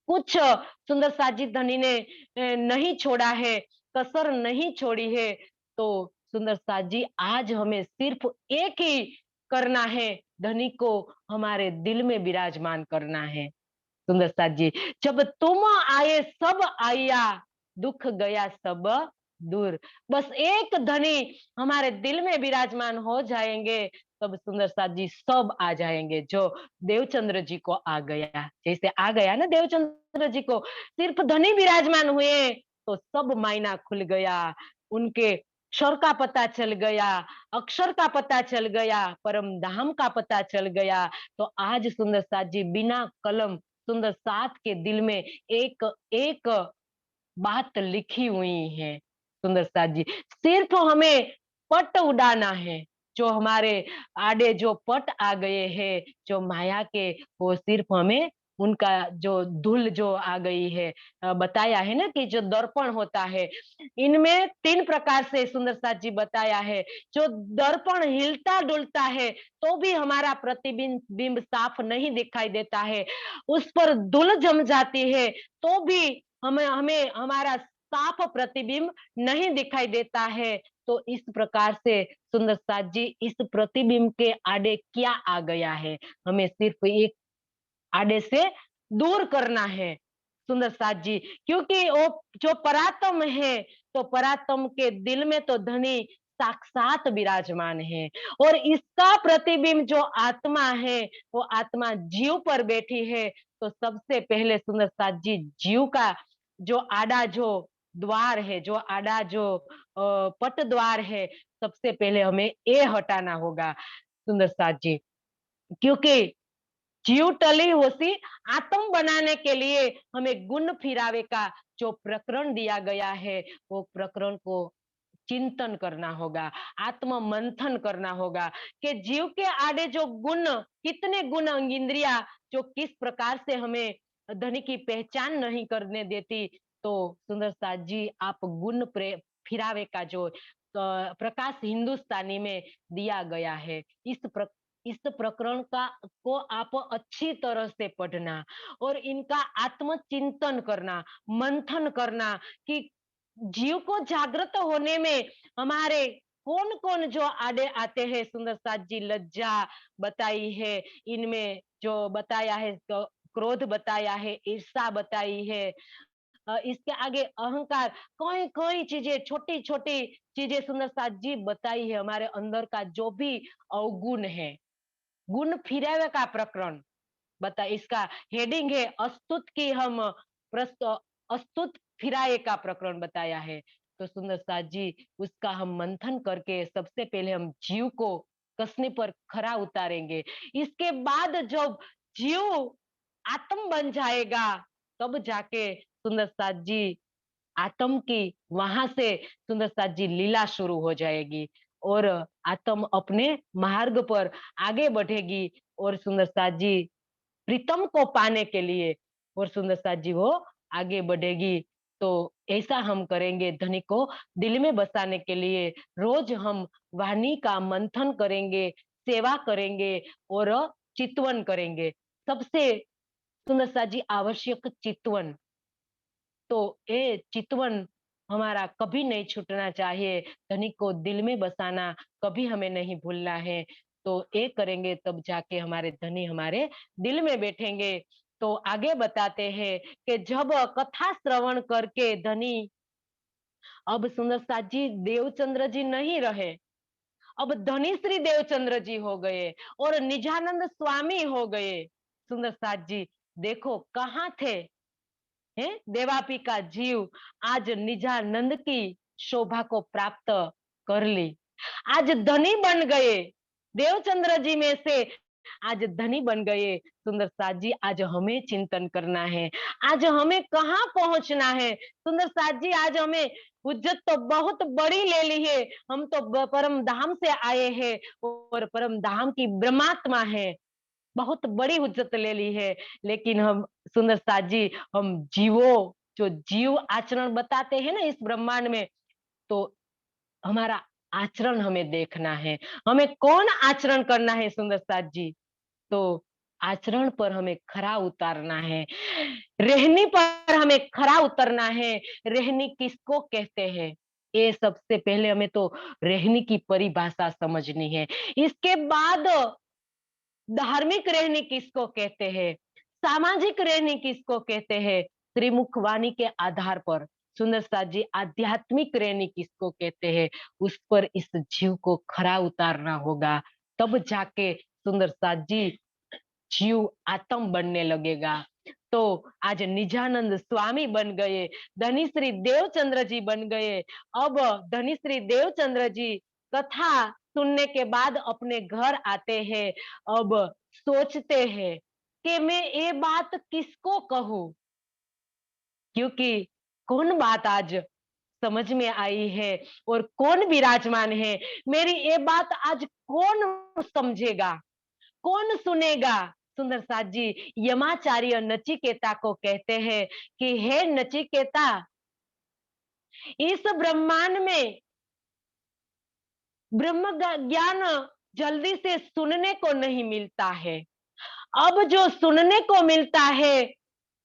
कुछ सुंदर साथ जी धनी ने नहीं छोड़ा है, कसर नहीं छोड़ी है। तो सुंदर साथ जी, आज हमें सिर्फ एक ही करना है, धनी को हमारे दिल में विराजमान करना है। सुंदर साथ जी, जब तुम आए सब आया, दुख गया सब दूर। बस एक धनी हमारे दिल में विराजमान हो जाएंगे, तब सुंदर साथ जी सब आ जाएंगे। जो देवचंद्र जी को आ गया, जैसे आ गया ना देवचंद्र जी को, सिर्फ धनी विराजमान हुए तो सब मायना खुल गया। उनके क्षर का पता चल गया, अक्षर का पता चल गया, परम धाम का पता चल गया। तो आज सुंदर साथ जी बिना कलम सुंदर साथ के दिल में एक एक बात लिखी हुई है। सुंदर साथ जी, सिर्फ हमें पट उड़ाना है। जो हमारे आड़े जो पट आ गए हैं, जो माया के, वो सिर्फ हमें उनका जो धूल जो आ गई है, बताया है ना कि जो दर्पण होता है, इनमें तीन प्रकार से सुंदर साथ जी बताया है। जो दर्पण हिलता डुलता है तो भी हमारा प्रतिबिंब बिंब साफ नहीं दिखाई देता है, उस पर धूल जम जाती है तो भी हमें हमें हमारा साफ प्रतिबिंब नहीं दिखाई देता है। तो इस प्रकार से सुंदर साथ जी, इस प्रतिबिंब के आड़े क्या आ गया है, हमें सिर्फ एक आड़े से दूर करना है सुंदर साथ जी, क्योंकि वो जो परात्म है, तो परात्म के दिल में तो धनी साक्षात विराजमान है और इसका प्रतिबिंब जो आत्मा है, वो आत्मा जीव पर बैठी है। तो सबसे पहले सुंदर साथ जी, जीव का जो आड़ा जो द्वार है, जो आड़ा जो पट द्वार है, सबसे पहले हमें ये हटाना होगा सुंदर साथ जी, क्योंकि जीव टली होसी आत्म बनाने के लिए हमें गुण फिरावे का जो प्रकरण दिया गया है, वो प्रकरण को चिंतन करना होगा, आत्म मंथन करना होगा कि जीव के आड़े जो गुण, कितने गुण इंद्रिया जो किस प्रकार से हमें धनी की पहचान नहीं करने देती। तो सुंदर साथ जी, आप गुण फिरावे का जो प्रकाश हिंदुस्तानी में दिया गया है, इस प्रकरण का को आप अच्छी तरह से पढ़ना और इनका आत्मचिंतन करना, मंथन करना कि जीव को जागृत होने में हमारे कौन कौन जो आड़े आते हैं। सुंदर साथ जी लज्जा बताई है, इनमें जो बताया है, क्रोध बताया है, ईर्षा बताई है, इसके आगे अहंकार, कोई कोई चीजें, छोटी छोटी चीजें सुंदर साथ जी बताई है। हमारे अंदर का जो भी अवगुण है, गुण फिरावे का प्रकरण बता, इसका हेडिंग है अस्तुत की हम अस्तुत फिराए का प्रकरण बताया है। तो सुंदर साथ जी, उसका हम मंथन करके सबसे पहले हम जीव को कसने पर खरा उतारेंगे। इसके बाद जब जीव आत्म बन जाएगा, तब जाके सुंदर साथ जी आत्म की वहां से सुंदर साथ जी लीला शुरू हो जाएगी और आत्म अपने मार्ग पर आगे बढ़ेगी और सुंदर साथ जी प्रीतम को पाने के लिए और सुंदर साथ जी वो आगे बढ़ेगी। तो ऐसा हम करेंगे, धनी को दिल में बसाने के लिए रोज हम वाणी का मंथन करेंगे, सेवा करेंगे और चितवन करेंगे। सबसे सुंदर साथ जी आवश्यक चितवन, तो ये चितवन हमारा कभी नहीं छूटना चाहिए। धनी को दिल में बसाना कभी हमें नहीं भूलना है। तो ये करेंगे तब जाके हमारे धनी हमारे दिल में बैठेंगे। तो आगे बताते हैं कि जब कथा श्रवण करके धनी, अब सुंदर साथ जी देवचंद्र जी नहीं रहे, अब धनी श्री देवचंद्र जी हो गए और निजानंद स्वामी हो गए। सुंदर साथ जी देखो कहाँ थे, है देवापी का जीव आज निजानंद की शोभा को प्राप्त कर ली, आज धनी बन गए। देवचंद्र जी में से आज धनी बन गए। सुंदर साथ जी, आज हमें चिंतन करना है, आज हमें कहाँ पहुंचना है। सुंदर साथ जी, आज हमें हुज्जत तो बहुत बड़ी ले ली है, हम तो परम धाम से आए हैं और परम धाम की ब्रह्मात्मा है, बहुत बड़ी हुज्जत ले ली है। लेकिन हम, सुंदर साथ जी, हम जीवो, जो जीव आचरण बताते हैं ना इस ब्रह्मांड में, तो हमारा आचरण हमें देखना है, हमें कौन आचरण करना है सुंदर साथ जी। तो आचरण पर हमें खरा उतारना है, रहनी पर हमें खरा उतरना है। रहनी किसको कहते हैं, ये सबसे पहले हमें तो रहनी की परिभाषा समझनी है। इसके बाद धार्मिक रहनी किसको कहते हैं, सामाजिक रहनी किसको कहते हैं, त्रिमुख वाणी के आधार पर सुंदर साथ जी आध्यात्मिक रहनी किसको कहते हैं, उस पर इस जीव को खरा उतारना होगा। तब जाके सुंदर साथ जी जीव आत्म बनने लगेगा। तो आज निजानंद स्वामी बन गए, धनी श्री देवचंद्र जी बन गए। अब धनी श्री देवचंद्र जी कथा सुनने के बाद अपने घर आते हैं। अब सोचते हैं कि मैं ये बात किसको कहूं, क्योंकि कौन बात आज समझ में आई है और कौन विराजमान है, मेरी ये बात आज कौन समझेगा, कौन सुनेगा। सुंदर साथ जी यमाचार्य नचिकेता को कहते हैं कि हे नचिकेता, इस ब्रह्मांड में ब्रह्म ज्ञान जल्दी से सुनने को नहीं मिलता है। अब जो सुनने को मिलता है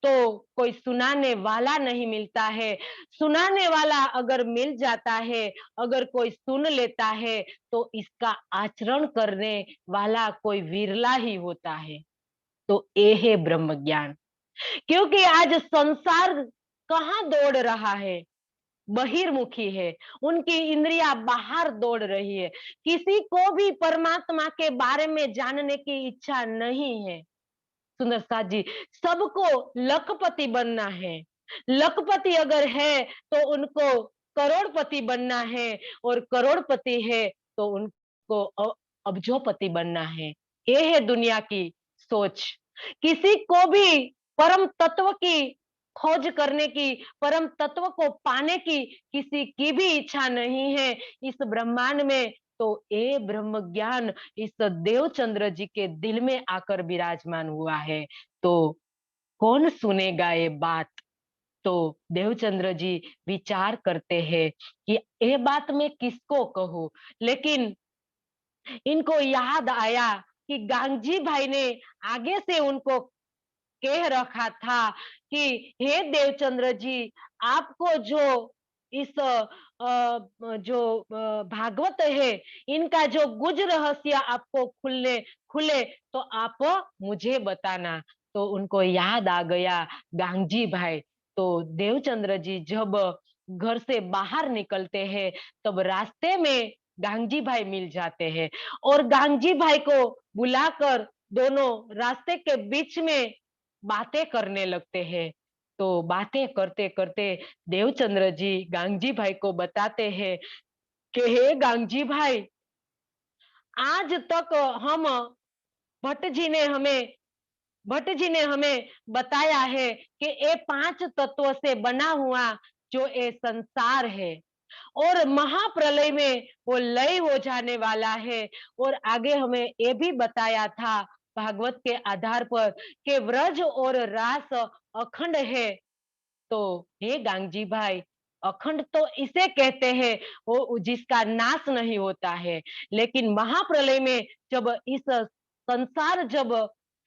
तो कोई सुनाने वाला नहीं मिलता है। सुनाने वाला अगर मिल जाता है, अगर कोई सुन लेता है, तो इसका आचरण करने वाला कोई विरला ही होता है। तो ये है ब्रह्म ज्ञान। क्योंकि आज संसार कहाँ दौड़ रहा है, बहिर्मुखी है, उनकी इंद्रियां बाहर दौड़ रही है। किसी को भी परमात्मा के बारे में जानने की इच्छा नहीं है सुंदर साथ जी। सबको लखपति बनना है, लखपति अगर है तो उनको करोड़पति बनना है, और करोड़पति है तो उनको अब्जोपति बनना है। ये है दुनिया की सोच। किसी को भी परम तत्व की खोज करने की, परम तत्व को पाने की किसी की भी इच्छा नहीं है इस ब्रह्मांड में। तो ये ब्रह्म ज्ञान इस देवचंद्र जी के दिल में आकर विराजमान हुआ है। तो कौन सुनेगा ये बात। तो देवचंद्र जी विचार करते हैं कि ये बात मैं किसको कहूं। लेकिन इनको याद आया कि गांधी भाई ने आगे से उनको कह रखा था कि हे देवचंद्र जी, आपको जो इस भागवत है, इनका जो गुज रहस्य आपको खुलने खुले तो आप मुझे बताना। तो उनको याद आ गया गांधी भाई। तो देवचंद्र जी जब घर से बाहर निकलते हैं, तब रास्ते में गांधी भाई मिल जाते हैं और गांधी भाई को बुलाकर दोनों रास्ते के बीच में बातें करने लगते हैं। तो बातें करते करते देवचंद्र जी गांधी भाई को बताते हैं कि हे गांधी भाई, आज तक हम भट्ट जी ने हमें भट्ट जी ने हमें बताया है कि ये 5 तत्वों से बना हुआ जो ये संसार है, और महाप्रलय में वो लय हो जाने वाला है। और आगे हमें ये भी बताया था भागवत के आधार पर कि व्रज और रास अखंड है। तो हे गांधी भाई, अखंड तो इसे कहते हैं वो जिसका नाश नहीं होता है। लेकिन महाप्रलय में जब इस संसार, जब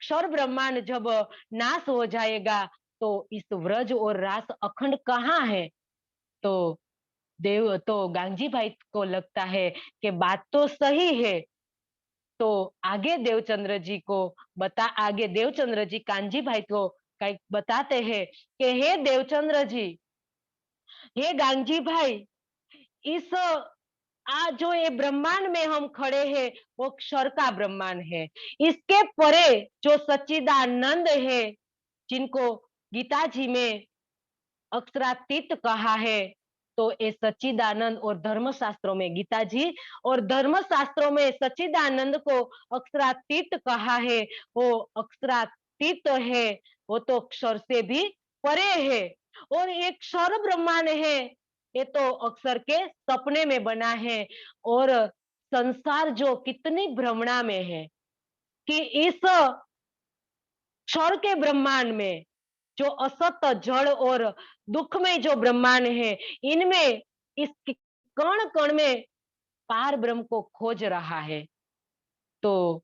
क्षर ब्रह्मांड जब नाश हो जाएगा, तो इस व्रज और रास अखंड कहाँ है। तो गांधी भाई को लगता है कि बात तो सही है। तो आगे देवचंद्र जी कांजी भाई को बताते हैं कि हे देवचंद्र जी, हे गांधी भाई, इस आज जो ये ब्रह्मांड में हम खड़े हैं वो क्षर का ब्रह्मांड है। इसके परे जो सच्चिदानंद है, जिनको गीता जी में अक्षरातीत कहा है, तो ये सच्चिदानंद और धर्मशास्त्रों में गीता जी और धर्मशास्त्रों में सच्चिदानंद को अक्षरातीत कहा है। वो अक्षरातीत है, वो तो अक्षर से भी परे है। और एक क्षर ब्रह्मांड है, ये तो अक्षर के सपने में बना है। और संसार जो कितनी भ्रमणा में है कि इस क्षर के ब्रह्मांड में जो असत जड़ और दुखमय जो ब्रह्मांड है, इनमें इस कण कण में पार ब्रह्म को खोज रहा है। तो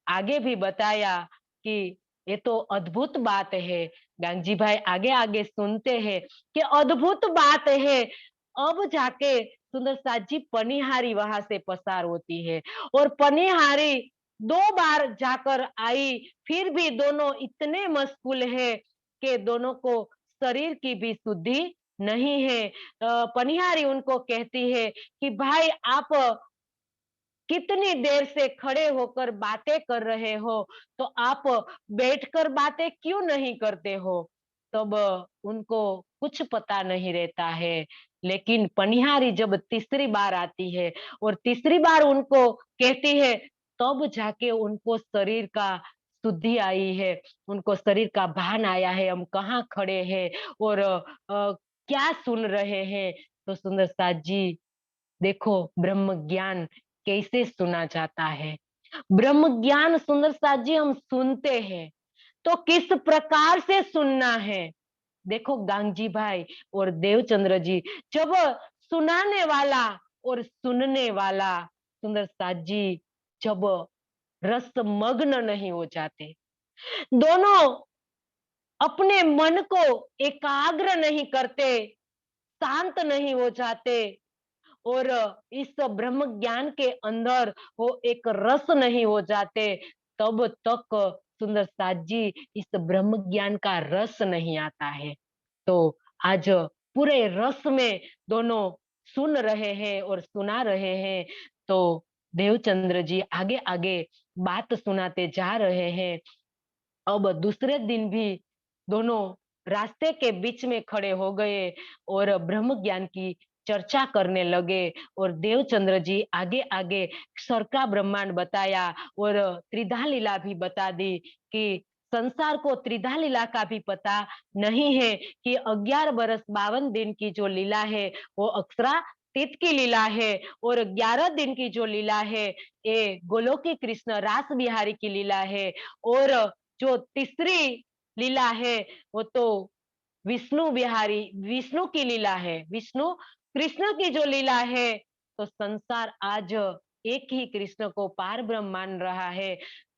आगे भी बताया कि ये तो अद्भुत बात है। गांधी भाई आगे आगे सुनते हैं कि अद्भुत बात है। अब जाके सुंदर साथ जी पनिहारी वहां से पसार होती है और पनिहारी 2 बार जाकर आई, फिर भी दोनों इतने मशगूल है कि दोनों को शरीर की भी शुद्धि नहीं है। पनिहारी उनको कहती है कि भाई आप कितनी देर से खड़े होकर बातें कर रहे हो, तो आप बैठकर बातें क्यों नहीं करते हो? तब उनको कुछ पता नहीं रहता है। लेकिन पनिहारी जब तीसरी बार आती है और तीसरी बार उनको कहती है, तब जाके उनको शरीर का शुद्धि आई है, उनको शरीर का भान आया है, हम कहाँ खड़े हैं और क्या सुन रहे हैं। तो सुंदर साथ जी देखो ब्रह्म ज्ञान कैसे सुना जाता है। ब्रह्म ज्ञान सुंदर साथ जी हम सुनते हैं, तो किस प्रकार से सुनना है। देखो गांगजी भाई और देवचंद्र जी, जब सुनाने वाला और सुनने वाला सुंदर साथ जी जब रस मग्न नहीं हो जाते, दोनों अपने मन को एकाग्र नहीं करते, शांत नहीं हो जाते और इस ब्रह्म ज्ञान के अंदर वो एक रस नहीं हो जाते, तब तक सुंदर साथ जी इस ब्रह्म ज्ञान का रस नहीं आता है। तो आज पूरे रस में दोनों सुन रहे हैं और सुना रहे हैं। तो देवचंद्र जी आगे आगे बात सुनाते जा रहे हैं। अब दूसरे दिन भी दोनों रास्ते के बीच में खड़े हो गए और ब्रह्म ज्ञान की चर्चा करने लगे। और देवचंद्र जी आगे आगे स्वर का ब्रह्मांड बताया और त्रिधा लीला भी बता दी कि संसार को त्रिधा लीला का भी पता नहीं है कि 11 बरस 52 दिन की जो लीला है वो अक्षरातीत की लीला है और 11 दिन की जो लीला है ये गोलोकी कृष्ण रास बिहारी की लीला है। और जो तीसरी लीला है वो तो विष्णु बिहारी विष्णु की लीला है, विष्णु कृष्ण की जो लीला है। तो संसार आज एक ही कृष्ण को पार ब्रह्म मान रहा है।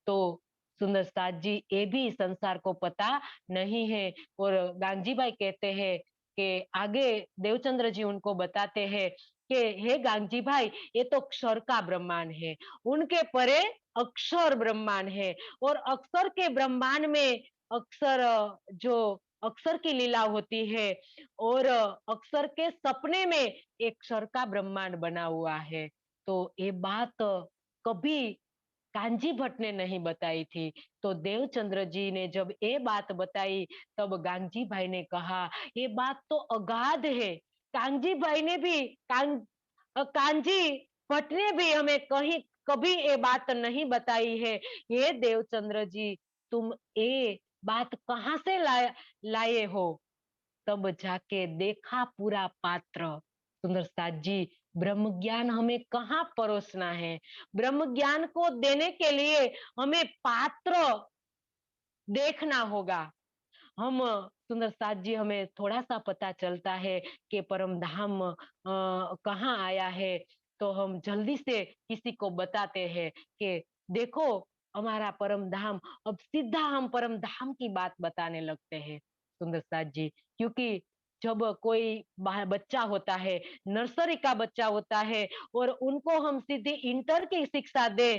तो सुंदर साथ जी ये भी संसार को पता नहीं है। और गांधी भाई कहते हैं कि आगे देवचंद्र जी उनको बताते हैं कि हे गांधी भाई, ये तो क्षर का ब्रह्मांड है, उनके परे अक्षर ब्रह्मांड है। और अक्षर के ब्रह्मांड में अक्षर जो अक्षर की लीला होती है और अक्षर के सपने में एक क्षर का ब्रह्मांड बना हुआ है। तो ये बात कभी कांजी भट्ट ने नहीं बताई थी। तो देवचंद्र जी ने जब ये बात बताई, तब गांधी भाई ने कहा ये बात तो अगाध है। कांजी भाई ने भी कांजी भट्ट ने भी हमें कहीं कभी ये बात नहीं बताई है। ये देवचंद्र जी, तुम ये बात कहाँ से लाए हो? तब जाके देखा पूरा पात्र। सुंदर साथ जी ब्रह्म ज्ञान हमें कहाँ परोसना है? ब्रह्म ज्ञान को देने के लिए हमें पात्र देखना होगा। हम सुंदर साथ जी हमें थोड़ा सा पता चलता है कि परम धाम कहाँ आया है, तो हम जल्दी से किसी को बताते हैं कि देखो हमारा परम धाम। अब सीधा हम परम धाम की बात बताने लगते हैं सुंदर साथ जी, क्योंकि जब कोई बच्चा होता है, नर्सरी का बच्चा होता है और उनको हम सीधे इंटर की शिक्षा दे,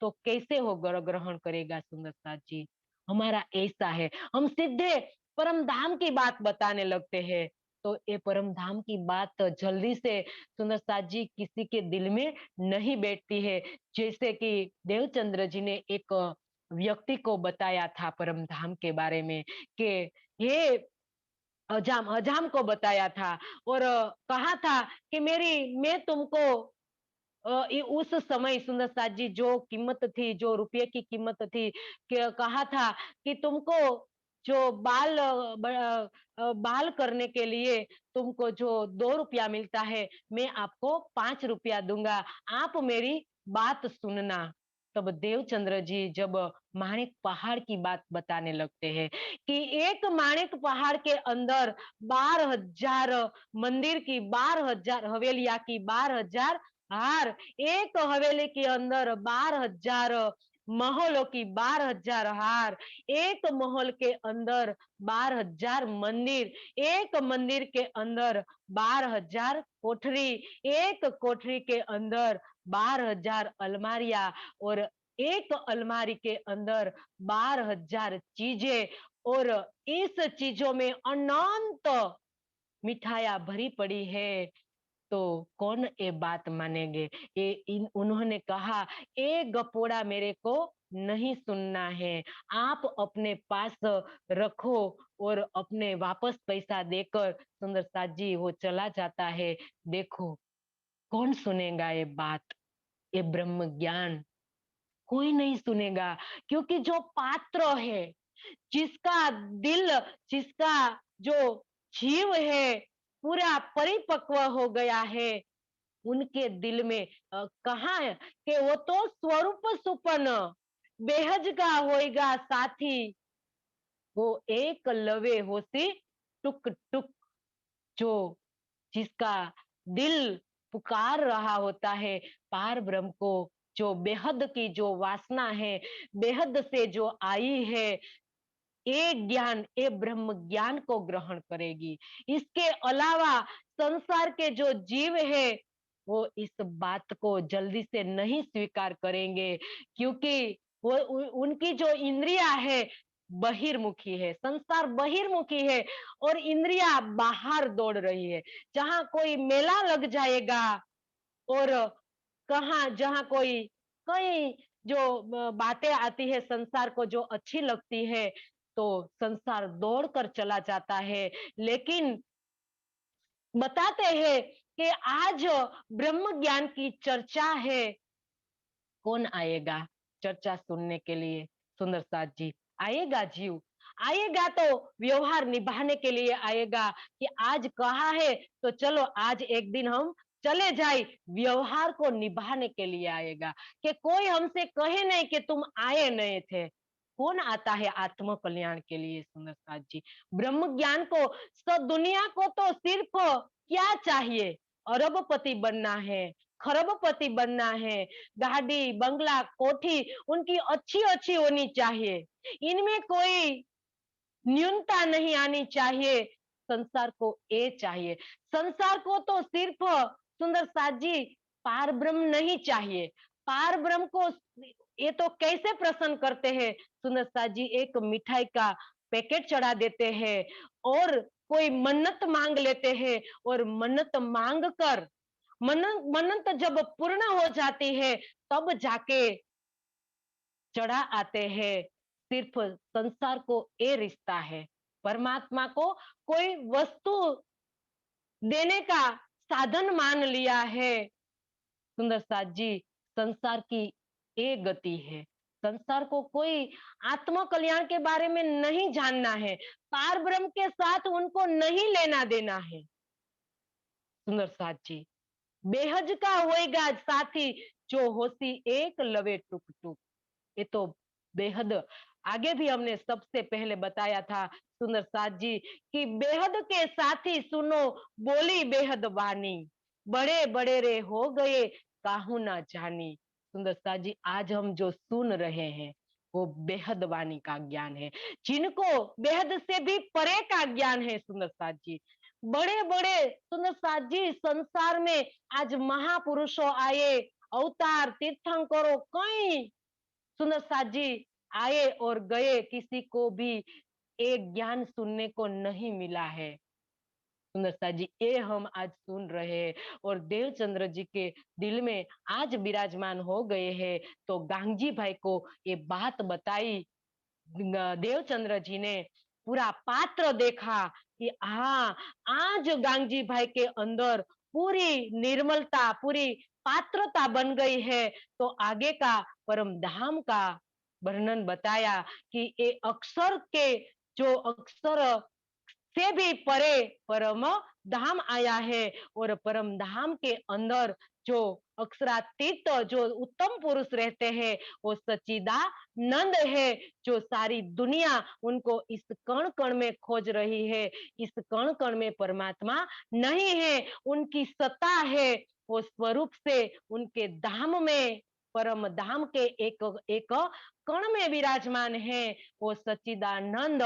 तो कैसे वो ग्रहण करेगा सुंदर साथ जी। हमारा ऐसा है, हम सीधे परम धाम की बात बताने लगते हैं। तो ये परम धाम की बात जल्दी से सुंदर साथ जी किसी के दिल में नहीं बैठती है। जैसे कि देवचंद्र जी ने एक व्यक्ति को बताया था परम धाम के बारे में कि ये अजाम अजाम को बताया था और कहा था कि मेरी मैं तुमको उस समय सुंदर साथ जी जो कीमत थी, जो रुपये की कीमत थी, कहा था कि तुमको जो बाल करने के लिए तुमको जो 2 रुपया मिलता है, मैं आपको 5 रुपया दूंगा, आप मेरी बात सुनना। तब देवचंद्र जी जब माणिक पहाड़ की बात बताने लगते हैं कि एक माणिक पहाड़ के अंदर 12,000 मंदिर की, 12,000 हवेलिया की, 12,000 हार, एक हवेली के अंदर 12,000 महलों की, 12,000 हार, एक महल के अंदर 12,000 मंदिर, एक मंदिर के अंदर 12,000 कोठरी, एक कोठरी के अंदर 12,000 अलमारियां और एक अलमारी के अंदर 12,000 चीजें और इस चीजों में अनंत मिठाइयां भरी पड़ी है। तो कौन ये बात मानेंगे? ये इन उन्होंने कहा, "ए गपोड़ा मेरे को नहीं सुनना है। आप अपने पास रखो और अपने वापस पैसा देकर" सुंदर साथ जी वो चला जाता है। देखो, कौन सुनेगा ये बात, ये ब्रह्म ज्ञान? कोई नहीं सुनेगा क्योंकि जो पात्र है, जिसका दिल, जिसका जो जीव है, पूरा परिपक्व हो गया है, उनके दिल में कहाँ है कि वो तो स्वरूप सुपन बेहज का होएगा साथी, वो एक लवे होसी टुक टुक, जो जिसका दिल पुकार रहा होता है पार ब्रह्म को, जो बेहद की जो वासना है, बेहद से जो आई है, ये ज्ञान, ये ब्रह्म ज्ञान को ग्रहण करेगी। इसके अलावा संसार के जो जीव है वो इस बात को जल्दी से नहीं स्वीकार करेंगे क्योंकि वो उनकी जो इंद्रिया है बहिर्मुखी है, संसार बहिर्मुखी है और इंद्रिया बाहर दौड़ रही है। जहां कोई मेला लग जाएगा और कहा जहां कोई कई जो बातें आती है संसार को जो अच्छी लगती है तो संसार दौड़ कर चला जाता है। लेकिन बताते हैं कि आज ब्रह्म ज्ञान की चर्चा है, कौन आएगा चर्चा सुनने के लिए? सुंदर साथ जी आएगा, जीव आएगा तो व्यवहार निभाने के लिए आएगा कि आज कहा है तो चलो आज एक दिन हम चले जाए, व्यवहार को निभाने के लिए आएगा कि कोई हमसे कहे नहीं कि तुम आए नहीं थे। कौन आता है आत्म कल्याण के लिए? सुंदर साथ जी ब्रह्म ज्ञान को, दुनिया को तो सिर्फ क्या चाहिए? अरबपति बनना है, खरबपति बनना है, गाड़ी बंगला कोठी उनकी अच्छी अच्छी होनी चाहिए, इनमें कोई न्यूनता नहीं आनी चाहिए। संसार को ये चाहिए, संसार को तो सिर्फ सुंदर साथ जी पार ब्रह्म नहीं चाहिए। पार ब्रह्म को ये तो कैसे प्रसन्न करते हैं? सुंदर साथ जी एक मिठाई का पैकेट चढ़ा देते हैं और कोई मन्नत मांग लेते हैं और मन्नत मांग कर मन्नत जब पूर्ण हो जाती है तब जाके चढ़ा आते हैं। सिर्फ संसार को ये रिश्ता है, परमात्मा को कोई वस्तु देने का साधन मान लिया है। सुंदर साथ जी संसार की एक गति है, संसार को कोई आत्म कल्याण के बारे में नहीं जानना है, पार ब्रह्म के साथ उनको नहीं लेना देना है। सुंदर साथ जी बेहज का होएगा साथी, जो होसी एक लवे टुक टुक। ये तो बेहद आगे भी हमने सबसे पहले बताया था सुंदर साथ जी कि बेहद के साथी सुनो बोली बेहद वाणी, बड़े बड़े रे हो गए काहू ना जानी। सुंदर साथ जी आज हम जो सुन रहे हैं वो बेहद वाणी का ज्ञान है, जिनको बेहद से भी परे का ज्ञान है। सुंदर साथ जी बड़े बड़े सुंदर साथ जी संसार में आज महापुरुषों आए, अवतार तीर्थंकरों कई सुंदर साथ जी आए और गए, किसी को भी एक ज्ञान सुनने को नहीं मिला है। सुंदर साथ जी ये हम आज सुन रहे हैं और देवचंद्र जी के दिल में आज विराजमान हो गए हैं। तो गांगजी भाई को ये बात बताई, देवचंद्र जी ने पूरा पात्र देखा हाँ, आज गांगजी भाई के अंदर पूरी निर्मलता, पूरी पात्रता बन गई है। तो आगे का परम धाम का वर्णन बताया कि ये अक्षर के जो अक्षर से भी परे परम धाम आया है, और परम धाम के अंदर जो अक्षरातीत जो उत्तम पुरुष रहते हैं वो सच्चिदानंद है। जो सारी दुनिया उनको इस कण कण में खोज रही है, इस कण कण में परमात्मा नहीं है, उनकी सत्ता है वो स्वरूप से उनके धाम में, परम धाम के एक एक कण में विराजमान है। वो सच्चिदानंद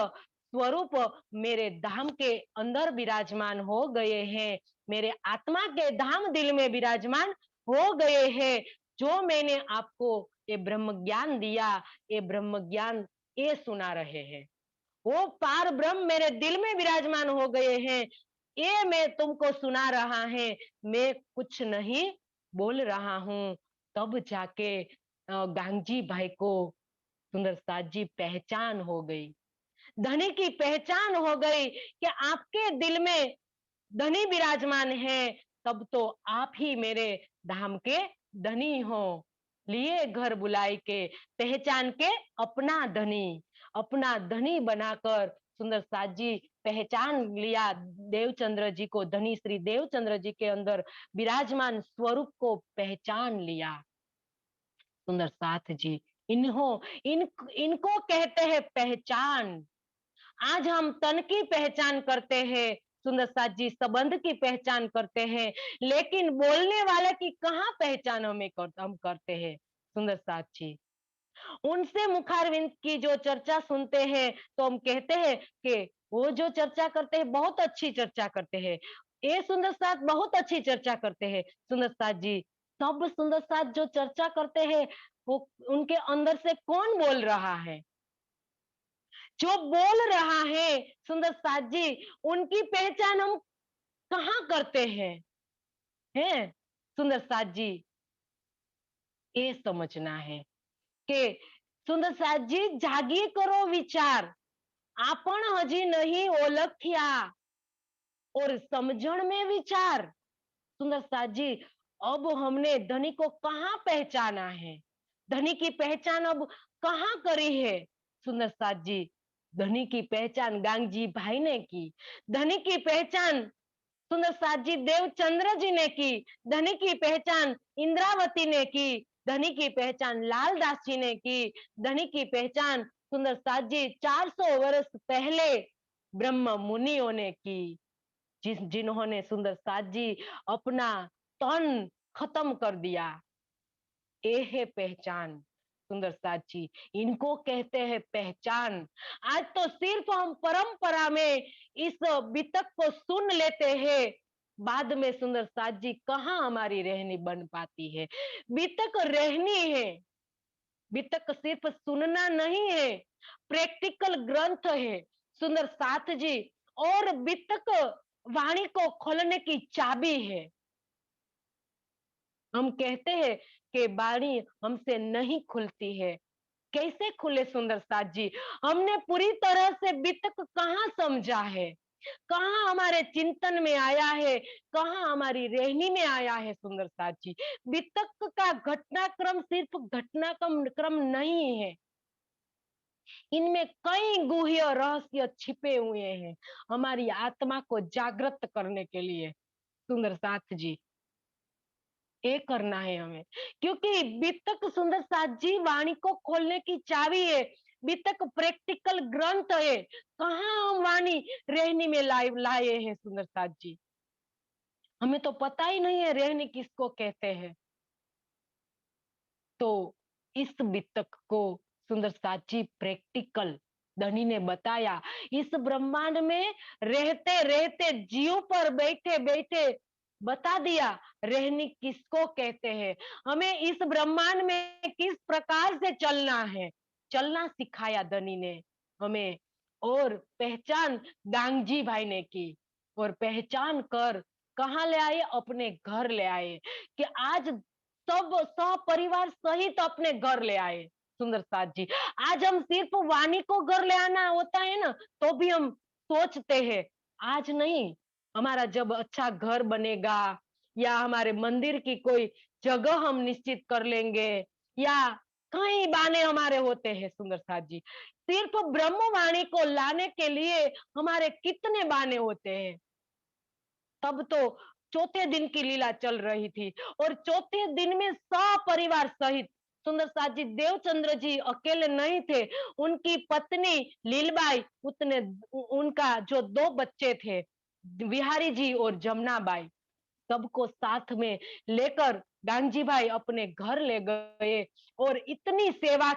स्वरूप मेरे धाम के अंदर विराजमान हो गए हैं, मेरे आत्मा के धाम दिल में विराजमान हो गए हैं। जो मैंने आपको ये ब्रह्म ज्ञान दिया, ये ब्रह्म ज्ञान ये सुना रहे हैं, वो पार ब्रह्म मेरे दिल में विराजमान हो गए हैं, ये मैं तुमको सुना रहा है, मैं कुछ नहीं बोल रहा हूँ। तब जाके गांगजी भाई को सुंदर साथ जी पहचान हो गई, धनी की पहचान हो गई कि आपके दिल में धनी विराजमान है, तब तो आप ही मेरे धाम के धनी हो। लिए घर बुलाई के पहचान के अपना धनी बनाकर सुंदर साथ जी पहचान लिया देवचंद्र जी को, धनी श्री देवचंद्र जी के अंदर विराजमान स्वरूप को पहचान लिया सुंदर साथ जी। इनको कहते हैं पहचान। आज हम तन की पहचान करते हैं, सुंदर साथ जी संबंध की पहचान करते हैं, लेकिन बोलने वाले की कहाँ पहचान हम करते हैं सुंदर साथ जी। उनसे मुखारविंद की जो चर्चा सुनते हैं तो हम कहते हैं कि वो जो चर्चा करते हैं बहुत अच्छी चर्चा करते हैं, ये सुंदर साथ बहुत अच्छी चर्चा करते हैं सुंदर साथ जी। सब सुंदर साथ जो चर्चा करते हैं वो उनके अंदर से कौन बोल रहा है? जो बोल रहा है सुंदर साथ जी, उनकी पहचान हम कहाँ करते हैं सुंदर साथ जी? ये समझना है કે સુંદર સાજી જાગી કરો વિચાર, આપણ હજી નહીં ઓળખ્યા और समझण में विचार। सुंदर साथ जी, अब हमने धनी को कहाँ पहचाना है, धनी की पहचान अब कहाँ करी है सुंदर साथ जी? धनी की पहचान गांगजी भाई ने की, धनी की पहचान सुंदर साथ जी देवचंद्र जी ने की, धनी की पहचान इंद्रावती ने की, धनी की पहचान लालदास जी ने की, धनी की पहचान सुंदर साथ जी 400 वर्ष पहले ब्रह्म मुनियों ने की, जिन्होंने सुंदर साथ जी अपना तन खत्म कर दिया। ये है पहचान सुंदर साथ जी, इनको कहते हैं पहचान। आज तो सिर्फ हम परंपरा में इस बितक को सुन लेते हैं, बाद में सुंदर साथ जी कहाँ हमारी रहनी बन पाती है। बितक रहनी है, बितक सिर्फ सुनना नहीं है, प्रैक्टिकल ग्रंथ है सुंदर साथ जी, और बितक वाणी को खोलने की चाबी है। हम कहते हैं कि वाणी हमसे नहीं खुलती है, कैसे खुले सुंदर साथ जी? हमने पूरी तरह से बितक कहाँ समझा है, कहाँ हमारे चिंतन में आया है, कहाँ हमारी रहनी में आया है सुंदर साथ जी? बितक का घटनाक्रम सिर्फ घटनाक्रम क्रम नहीं है, इनमें कई गुह्य रहस्य छिपे हुए हैं हमारी आत्मा को जागृत करने के लिए सुंदर साथ जी। ये करना है हमें, क्योंकि बितक सुंदर साथ जी वाणी को खोलने की चाबी है। बितक प्रैक्टिकल ग्रंथ है, कहाँ हम वाणी रहनी में लाए हैं सुंदर साथ जी? हमें तो पता ही नहीं है रहनी किसको कहते हैं। तो इस बितक को सुंदर साथ जी प्रैक्टिकल धनी ने बताया, इस ब्रह्मांड में रहते रहते जीव पर बैठे बैठे बता दिया रहनी किसको कहते हैं, हमें इस ब्रह्मांड में किस प्रकार से चलना है, चलना सिखाया धनी ने हमें। और पहचान गांगजी भाई ने की, और पहचान कर कहाँ ले आए? अपने घर ले आए, कि आज सब सपरिवार सहित अपने घर ले आए सुंदर साथ जी। आज हम सिर्फ वाणी को घर ले आना होता है ना, तो भी हम सोचते हैं आज नहीं, हमारा जब अच्छा घर बनेगा या हमारे मंदिर की कोई जगह हम निश्चित कर लेंगे या कई बहाने हमारे होते हैं सुंदर साथ जी। सिर्फ ब्रह्मवाणी को लाने के लिए हमारे कितने बहाने होते हैं। तब तो चौथे दिन की लीला चल रही थी और चौथे दिन में सपरिवार सहित सुंदर साथ जी देवचंद्र जी अकेले नहीं थे। उनकी पत्नी लीलबाई उनका जो दो बच्चे थे बिहारी जी और जमुना बाई सबको साथ में लेकर गांधी भाई अपने घर ले गए और इतनी सेवा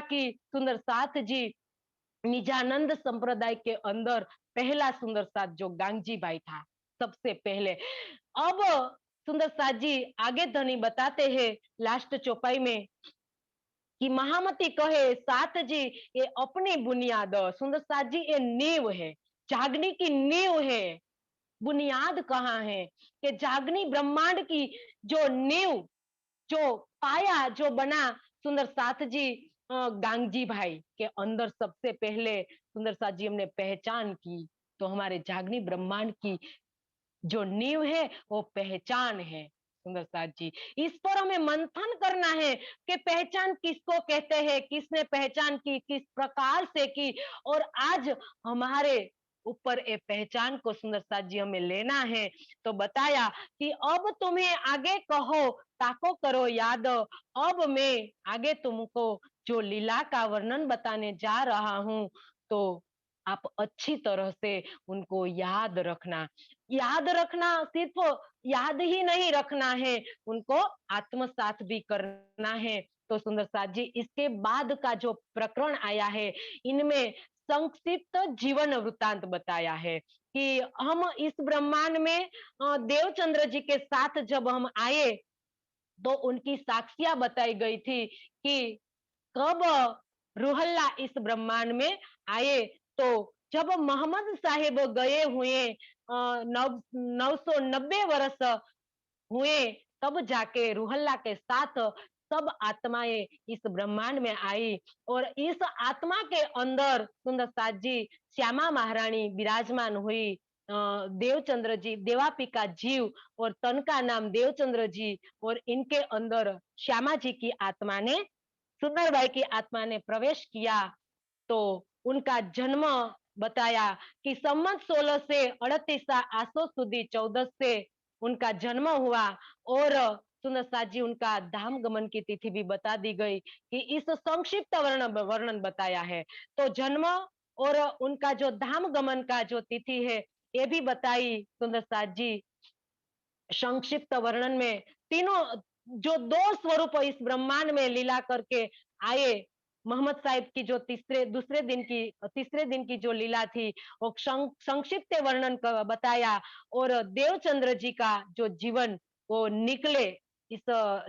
की सुंदर साथ जी निजानंद संप्रदाय के अंदर पहला सुंदर साथ जो गांगजी भाई था सबसे पहले। अब सुंदर साथ जी आगे धनी बताते हैं लास्ट चौपाई में कि महामती कहे साथ जी ये अपनी बुनियाद सुंदर साथ जी ये नींव है, जागने की नींव है। बुनियाद कहाँ है कि जागनी ब्रह्मांड की जो नींव जो पाया जो बना सुंदर साथ जी गांगजी भाई के अंदर सबसे पहले सुंदर साथ जी हमने पहचान की। तो हमारे जागनी ब्रह्मांड की जो नींव है वो पहचान है सुंदर साथ जी। इस पर हमें मंथन करना है कि पहचान किसको कहते हैं, किसने पहचान की, किस प्रकार से की और आज हमारे ऊपर ये पहचान को सुंदर साथ जी हमें लेना है। तो बताया कि अब तुम्हें आगे कहो ताको करो याद, अब मैं आगे तुमको जो लीला का वर्णन बताने जा रहा हूं तो आप अच्छी तरह से उनको याद रखना सिर्फ याद ही नहीं रखना है, उनको आत्मसात भी करना है। तो सुंदर साथ जी इसके बाद का जो प्रकरण आया है इनमें संक्षिप्त जीवन वृत्तांत बताया है कि हम इस ब्रह्मांड में देवचंद्र जी के साथ जब हम आए तो उनकी साक्षियां बताई गई थी कि कब रूहल्ला इस ब्रह्मांड में आए। तो जब मोहम्मद साहिब गए हुए 990 वर्ष हुए तब जाके रूहल्ला के साथ सब आत्माएं इस ब्रह्मांड में आई और इस आत्मा के अंदर सुंदर साथ जी श्यामा महारानी विराजमान हुई। देवचंद्र जी देवापिका जीव और तन का नाम देवचंद्र जी और इनके अंदर श्यामा जी की आत्मा ने सुंदरबाई की आत्मा ने प्रवेश किया। तो उनका जन्म बताया कि संवत 16 से 38 आसो सुधी 14 से उनका जन्म हुआ और सुंदर साथ जी उनका धाम गमन की तिथि भी बता दी गई कि इस संक्षिप्त वर्णन बताया है। तो जन्म और उनका जो धाम गमन का जो तिथि है ये भी बताई सुंदर साथ जी संक्षिप्त वर्णन में। तीनों जो दो स्वरूप इस ब्रह्मांड में लीला करके आए मोहम्मद साहिब की जो तीसरे दिन की जो लीला थी वो संक्षिप्त वर्णन बताया और देवचंद्र जी का जो जीवन वो निकले इस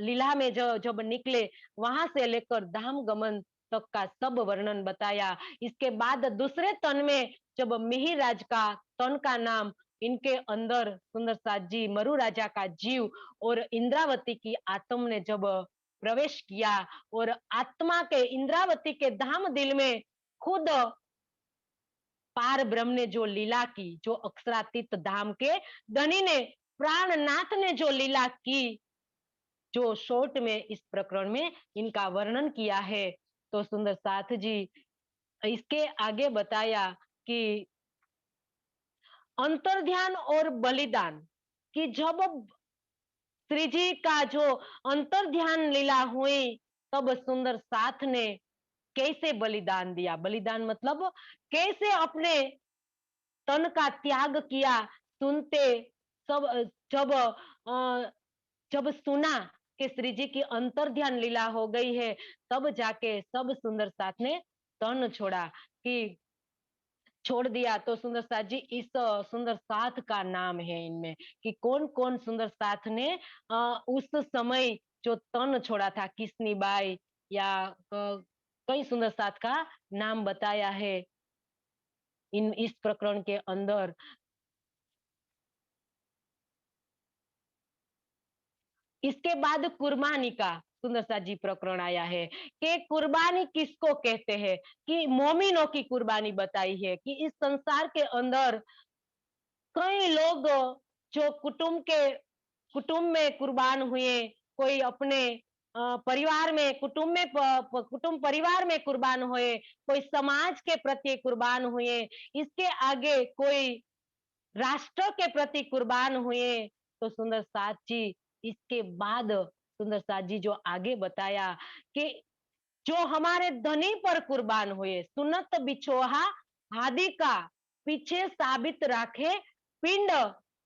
लीला में जो जब निकले वहां से लेकर धाम गमन तक का सब वर्णन बताया। इसके बाद दूसरे तन में जब मिहिर राज का तन का नाम इनके अंदर सुंदर साथ जी मरु राजा का जीव और इंद्रावती की आत्म ने जब प्रवेश किया और आत्मा के इंद्रावती के धाम दिल में खुद पार ब्रह्म ने जो लीला की जो अक्षरातीत धाम के धनी ने प्राणनाथ ने जो लीला की जो शॉर्ट में इस प्रकरण में इनका वर्णन किया है। तो सुंदर साथ जी इसके आगे बताया कि अंतर्ध्यान और बलिदान कि जब श्री जी का जो अंतर्ध्यान लीला हुई तब सुंदर साथ ने कैसे बलिदान दिया। बलिदान मतलब कैसे अपने तन का त्याग किया। सुनते सब जब जब सुना कि श्री जी की अंतर्ध्यान लीला हो गई है तब जाके सब सुंदर साथ ने तन छोड़ा कि छोड़ दिया। तो सुंदर साथ जी इस सुंदर साथ का नाम है इनमें कि कौन कौन सुंदर साथ ने उस समय जो तन छोड़ा था किसनी बाई या कई सुंदर साथ का नाम बताया है इन इस प्रकरण के अंदर। इसके बाद कुर्बानी का सुंदर सा जी प्रकरण आया है कि कुर्बानी किसको कहते हैं, कि मोमिनों की कुर्बानी बताई है कि इस संसार के अंदर कई लोग जो कुटुंब में कुर्बान हुए, कोई अपने परिवार में कुटुंब परिवार में कुर्बान हुए, कोई समाज के प्रति कुर्बान हुए, इसके आगे कोई राष्ट्र के प्रति कुर्बान हुए। तो सुंदर साथ जी इसके बाद सुंदर साथ जी जो आगे बताया कि जो हमारे धनी पर कुर्बान हुए, सुन्नत बिछोहा हादि का पीछे साबित राखे पिंड,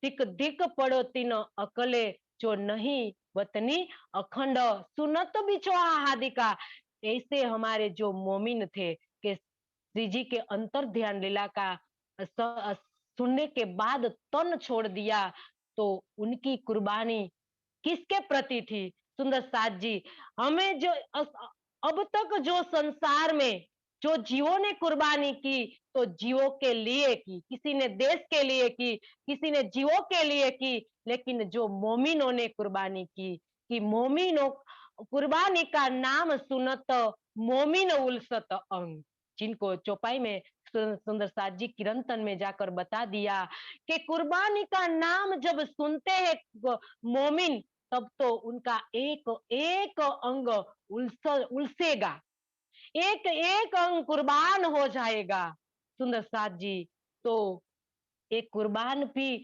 दिक दिक पड़ो तीन अकले जो नहीं वतनी अखंड, सुन्नत बिछोहा हादि का। ऐसे हमारे जो मोमिन थे कि श्री जी के अंतर ध्यान लीला का सुनने के बाद तन छोड़ दिया, तो उनकी कुर्बानी किसके प्रति थी? सुंदर साथ जी, हमें जो अब तक जो संसार में जो जीवों ने कुर्बानी की, तो जीवों के लिए की, किसी ने देश के लिए की, किसी ने जीवों के लिए की, लेकिन जो मोमिनों ने कुर्बानी की, कि मोमिनों कुर्बानी का नाम सुनत मोमिन उलसत अंग, जिनको चौपाई में सुंदर साथ जी किरंतन में जाकर बता दिया कि कुर्बानी का नाम जब सुनते हैं मोमिन, तब तो उनका एक एक अंग उलसेगा, एक एक अंग कुर्बान हो जाएगा। सुंदर साथ जी, तो एक कुर्बान भी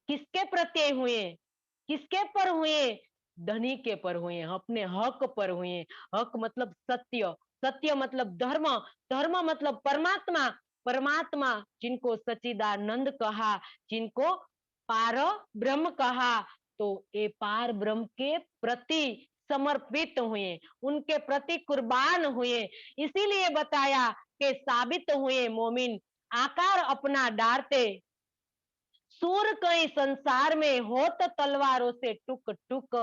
किसके प्रति हुए, किसके पर हुए? धनी के पर हुए, अपने हक पर हुए। हक मतलब सत्य, सत्य मतलब धर्म, धर्म मतलब परमात्मा, परमात्मा जिनको सच्चिदानंद कहा, जिनको पार ब्रह्म कहा, तो ये पार ब्रह्म के प्रति समर्पित हुए, उनके प्रति कुर्बान हुए। इसीलिए बताया कि साबित हुए मोमिन आकार अपना डारते, सूर कहीं संसार में होत तलवारों से टुक टुक।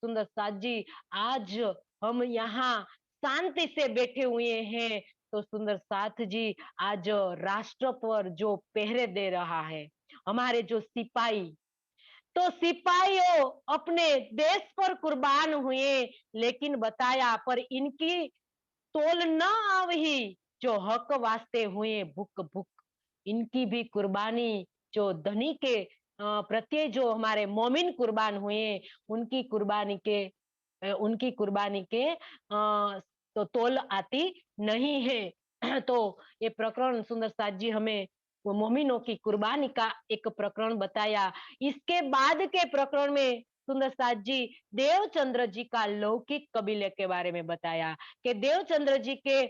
सुंदर साथ जी, आज हम यहाँ शांति से बैठे हुए हैं, तो सुंदर साथ जी आज राष्ट्र पर जो पहरे दे रहा है, हमारे जो सिपाही, तो सिपाहियों अपने देश पर कुर्बान हुए, लेकिन बताया पर इनकी तोल न आवही, जो हक वास्ते हुए भुक भुक। इनकी भी कुर्बानी जो धनी के प्रत्यय जो हमारे मोमिन कुर्बान हुए, उनकी कुर्बानी के उनकी कुर्बानी के तो तोल आती नहीं है। तो ये प्रकरण सुंदर साथ जी हमें वो मोमिनों की कुर्बानी का एक प्रकरण बताया। इसके बाद के प्रकरण में सुंदर साथ जी देवचंद्र जी का लौकिक कबीले के बारे में बताया कि देवचंद्र जी के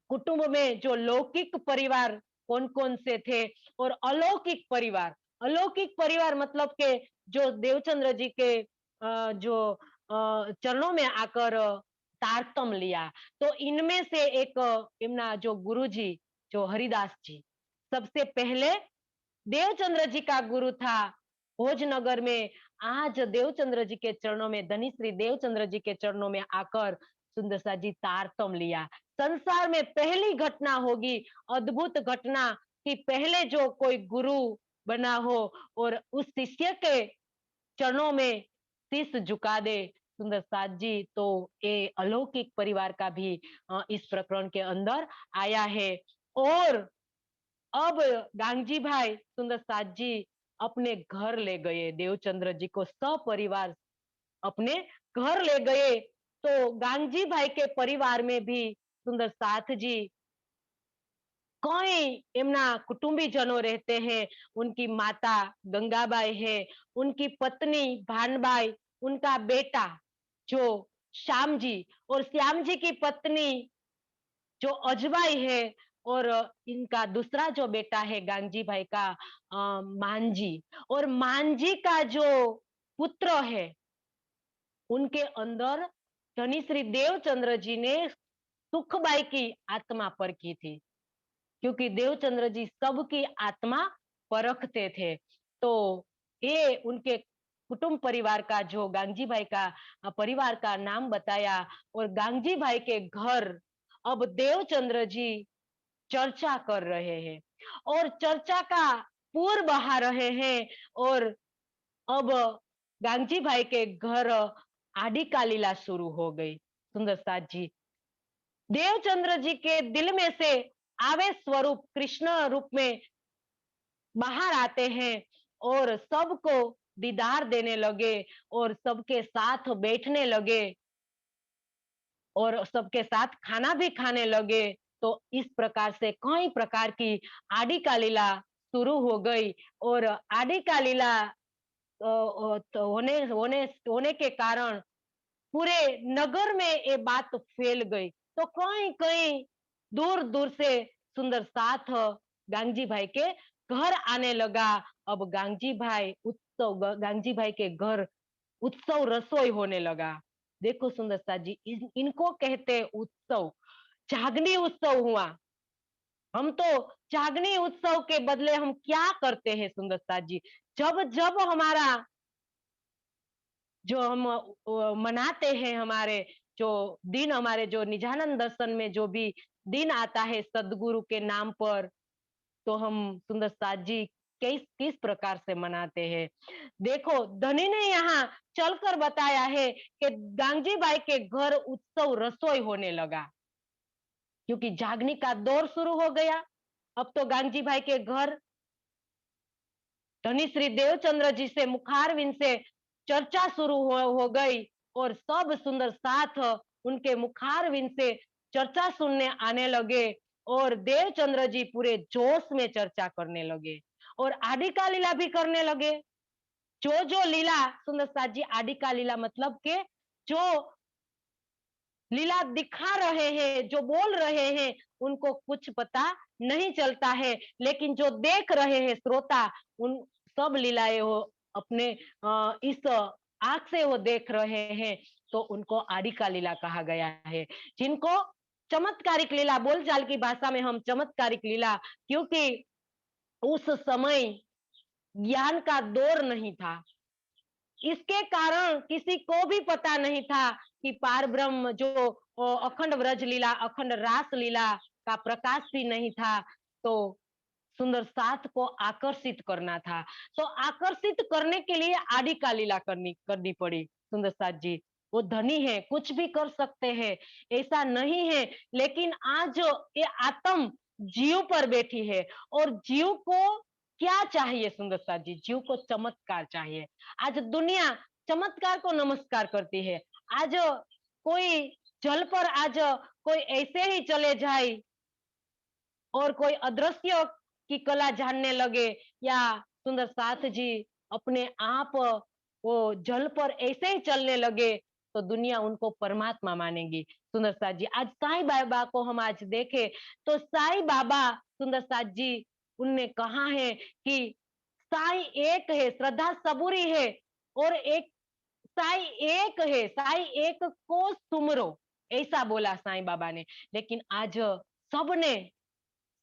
कुटुंब में जो लौकिक परिवार कौन-कौन से थे और अलौकिक परिवार मतलब के जो देवचंद्र जी के जो चरणों में आकर तारतम लिया, तो इनमें से एक इमना जो गुरुजी जो हरिदास जी, सबसे पहले देवचंद्र जी का गुरु था भोजनगर में। आज देवचंद्र जी के चरणों में धनी श्री देवचंद्र जी के चरणों में आकर सुंदर सा जी तारतम लिया। संसार में पहली घटना होगी, अद्भुत घटना, कि पहले जो कोई गुरु बना हो और उस शिष्य के चरणों में शीश झुका दे। सुंदर साथ जी, तो ये अलौकिक परिवार का भी इस प्रकरण के अंदर आया है। और अब गांगजी भाई सुंदर साथ जी अपने घर ले गए देवचंद्र जी को सपरिवार अपने घर ले गए। तो गांगजी भाई के परिवार में भी सुंदर साथ जी कई एमना कुटुंबीजनों रहते हैं। उनकी माता गंगाबाई है, उनकी पत्नी भानबाई, उनका बेटा जो श्याम जी, और श्याम जी की पत्नी जो अजबाई है, और इनका दूसरा जो बेटा है गांगजी भाई का मांझी, और मांझी का जो पुत्र है, उनके अंदर धनी श्री देवचंद्र जी ने सुखबाई की आत्मा परखी थी, क्योंकि देवचंद्र जी सबकी आत्मा परखते थे। तो ये उनके कुटुंब परिवार का जो गांगजी भाई का परिवार का नाम बताया। और गांगजी भाई के घर अब देवचंद्र जी चर्चा कर रहे हैं, और चर्चा का पूर बहा रहे हैं। और अब गांगजी भाई के घर आदि का लीला शुरू हो गई। सुंदर साथ जी, देवचंद्र जी के दिल में से आवेश स्वरूप कृष्ण रूप में बाहर आते हैं और सबको दीदार देने लगे और सबके साथ बैठने लगे और सबके साथ खाना भी खाने लगे। तो इस प्रकार से कई प्रकार की आदि का लीला शुरू हो गई और आदि का लीला तो होने के कारण पूरे नगर में ये बात फैल गई। तो कहीं कहीं दूर दूर से सुंदर साथ गांगजी भाई के घर आने लगा। अब गांगजी भाई के घर उत्सव रसोई होने लगा। देखो सुंदर साथ जी, इनको कहते हैं उत्सव। जागनी उत्सव हुआ। हम तो जागनी उत्सव के बदले हम क्या करते हैं सुंदर साथ जी, जब जब हमारा जो हम मनाते हैं, हमारे जो दिन, हमारे जो निजानंद दर्शन में जो भी दिन आता है सदगुरु के नाम पर, तो हम सुंदर साथ जी किस किस प्रकार से मनाते हैं। देखो धनी ने यहाँ चलकर बताया है कि गांगजी बाई के घर उत्सव रसोई होने लगा क्योंकि जागनी का दौर शुरू हो गया। अब तो गांगजी भाई के घर धनी श्री देवचंद्र जी से मुखारविंद से चर्चा शुरू हो गई और सब सुंदर साथ उनके मुखारविंद से चर्चा सुनने आने लगे और देवचंद्र जी पूरे जोश में चर्चा करने लगे और आदि का लीला भी करने लगे। जो लीला सुंदर साथ जी, आदि का लीला मतलब के जो लीला दिखा रहे हैं, जो बोल रहे हैं, उनको कुछ पता नहीं चलता है, लेकिन जो देख रहे हैं श्रोता, उन सब लीलाएं वो अपने इस आंख से वो देख रहे हैं, तो उनको आदि का लीला कहा गया है। जिनको चमत्कारिक लीला, बोलचाल की भाषा में हम चमत्कारिक लीला, क्योंकि उस समय ज्ञान का दौर नहीं था, इसके कारण किसी को भी पता नहीं था कि पार ब्रह्म जो अखंड व्रज लीला, अखंड रास लीला का प्रकाश भी नहीं था। तो सुंदर साथ को आकर्षित करना था, तो आकर्षित करने के लिए आदि का लीला करनी करनी पड़ी। सुंदर साथ जी, वो धनी है, कुछ भी कर सकते हैं, ऐसा नहीं है, लेकिन आज ये आत्म जीव पर बैठी है और जीव को क्या चाहिए सुंदर साथ जी, जीव को चमत्कार चाहिए। आज दुनिया चमत्कार को नमस्कार करती है। आज कोई जल पर आज कोई ऐसे ही चले जाए और कोई अदृश्य की कला जानने लगे, या सुंदर साथ जी अपने आप वो जल पर ऐसे ही चलने लगे, तो दुनिया उनको परमात्मा मानेगी। सुंदर साथ जी, आज साईं बाबा को हम आज देखें तो साईं बाबा सुंदर साथ जी उनने कहा है कि साईं एक है, श्रद्धा सबूरी है और एक साईं एक है, साईं एक को सुमरो, ऐसा बोला साईं बाबा ने। लेकिन आज सबने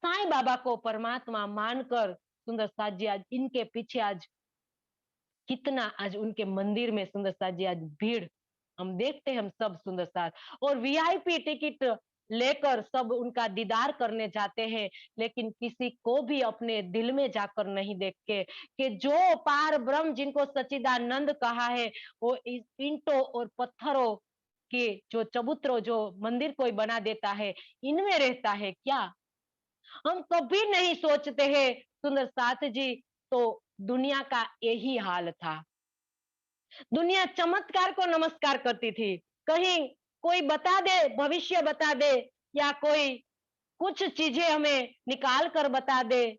साईं बाबा को परमात्मा मानकर सुंदर साथ जी आज इनके पीछे आज कितना आज उनके मंदिर में सुंदर साथ जी आज भीड़ हम देखते हैं, हम सब सुंदर साथ और वीआईपी टिकट लेकर सब उनका दीदार करने जाते हैं, लेकिन किसी को भी अपने दिल में जाकर नहीं देख के कि जो पार ब्रह्म जिनको सच्चिदानंद कहा है, वो इस ईंटों और पत्थरों के जो चबूतरों जो मंदिर कोई बना देता है, इनमें रहता है क्या? हम कभी नहीं सोचते हैं सुंदर साथ जी। तो दुनिया का यही हाल था। दुनिया चमत्कार को नमस्कार करती थी। कहीं कोई बता दे, भविष्य बता दे, या कोई कुछ चीजें हमें निकाल कर बता दे,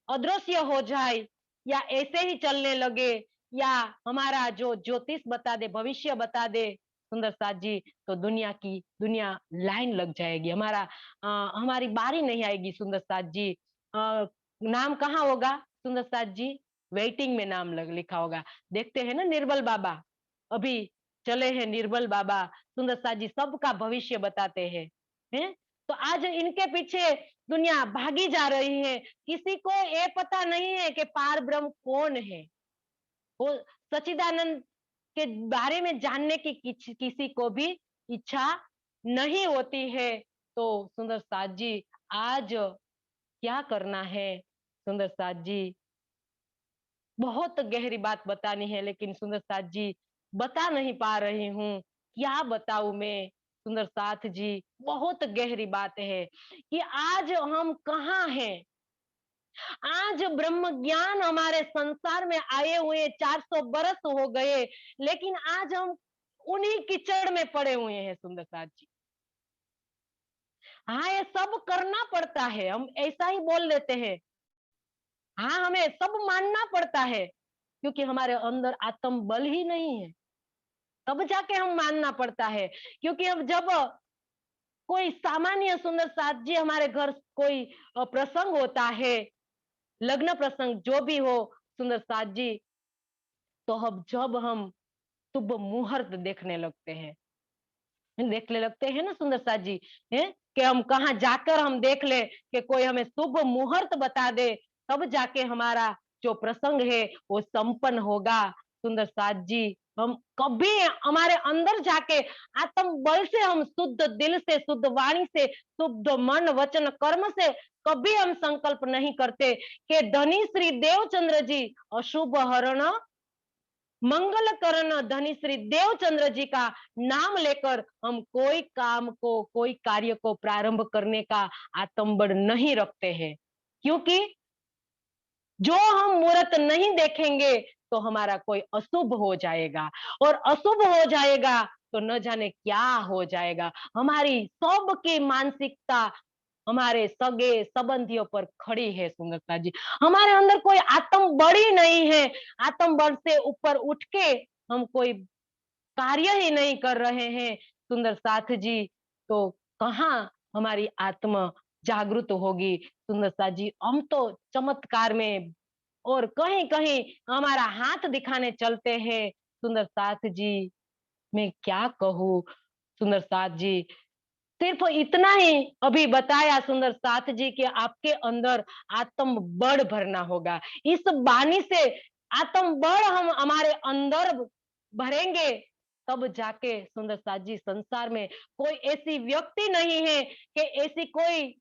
अदृश्य हो जाए या ऐसे ही चलने लगे, या हमारा जो ज्योतिष बता दे, भविष्य बता दे सुंदर साथ जी, तो दुनिया लाइन लग जाएगी, हमारी बारी नहीं आएगी सुंदर साथ जी। नाम कहाँ होगा सुंदर साथ जी? वेटिंग में नाम लिखा होगा। देखते हैं ना निर्बल बाबा, अभी चले हैं निर्बल बाबा, सुंदर साथ जी सबका भविष्य बताते हैं। तो आज इनके पीछे दुनिया भागी जा रही है। किसी को ये पता नहीं है कि पार ब्रह्म कौन है। वो सच्चिदानंद के बारे में जानने की किसी को भी इच्छा नहीं होती है। तो सुंदर साथ जी आज क्या करना है सुंदर साथ जी? बहुत गहरी बात बतानी है, लेकिन सुंदर साथ जी बता नहीं पा रही हूँ, क्या बताऊँ मैं? सुंदर साथ जी, बहुत गहरी बात है कि आज हम कहाँ हैं? आज ब्रह्म ज्ञान हमारे संसार में आए हुए 400 बरस हो गए, लेकिन आज हम उन्हीं कीचड़ में पड़े हुए हैं सुंदर साथ जी। हाँ, ये सब करना पड़ता है, हम ऐसा ही बोल लेते हैं। हाँ, हमें सब मानना पड़ता है, क्योंकि हमारे अंदर आत्म बल ही नहीं है। तब जाके हम मानना पड़ता है, क्योंकि अब जब कोई सामान्य सुंदर साथ जी हमारे घर कोई प्रसंग होता है, लग्न प्रसंग जो भी हो सुंदर साथ जी, तो अब जब हम शुभ मुहूर्त देखने लगते हैं ना सुंदर साथ जी, हैं कि हम कहाँ जाकर हम देख ले कि कोई हमें शुभ मुहूर्त बता दे, तब जाके हमारा जो प्रसंग है वो संपन्न होगा सुंदर साथ जी। हम कभी हमारे अंदर जाके आत्म बल से हम शुद्ध दिल से, शुद्ध वाणी से, शुद्ध मन वचन कर्म से कभी हम संकल्प नहीं करते कि धनी श्री देवचंद्र जी अशुभ हरण मंगल करण धनी श्री देवचंद्र जी का नाम लेकर हम कोई काम को, कोई कार्य को प्रारंभ करने का आतंबड़ नहीं रखते हैं, क्योंकि जो हम मुहूर्त नहीं देखेंगे तो हमारा कोई अशुभ हो जाएगा, और अशुभ हो जाएगा तो न जाने क्या हो जाएगा। हमारी सबकी मानसिकता हमारे सगे संबंधियों पर खड़ी है सुंदरता जी। हमारे अंदर कोई आत्म बड़ी नहीं है, आत्म बल से ऊपर उठ के हम कोई कार्य ही नहीं कर रहे हैं सुंदर साथ जी, तो कहाँ हमारी आत्मा जागृत होगी सुंदर साथ जी। हम तो चमत्कार में और कहीं कहीं हमारा हाथ दिखाने चलते हैं सुंदर साथ जी। मैं क्या कहूँ सुंदर साथ जी, सिर्फ इतना ही अभी बताया सुंदर साथ जी कि आपके अंदर आत्म बल भरना होगा। इस बानी से आत्म बल हम हमारे अंदर भरेंगे, तब जाके सुंदर साथ जी संसार में कोई ऐसी व्यक्ति नहीं है कि ऐसी कोई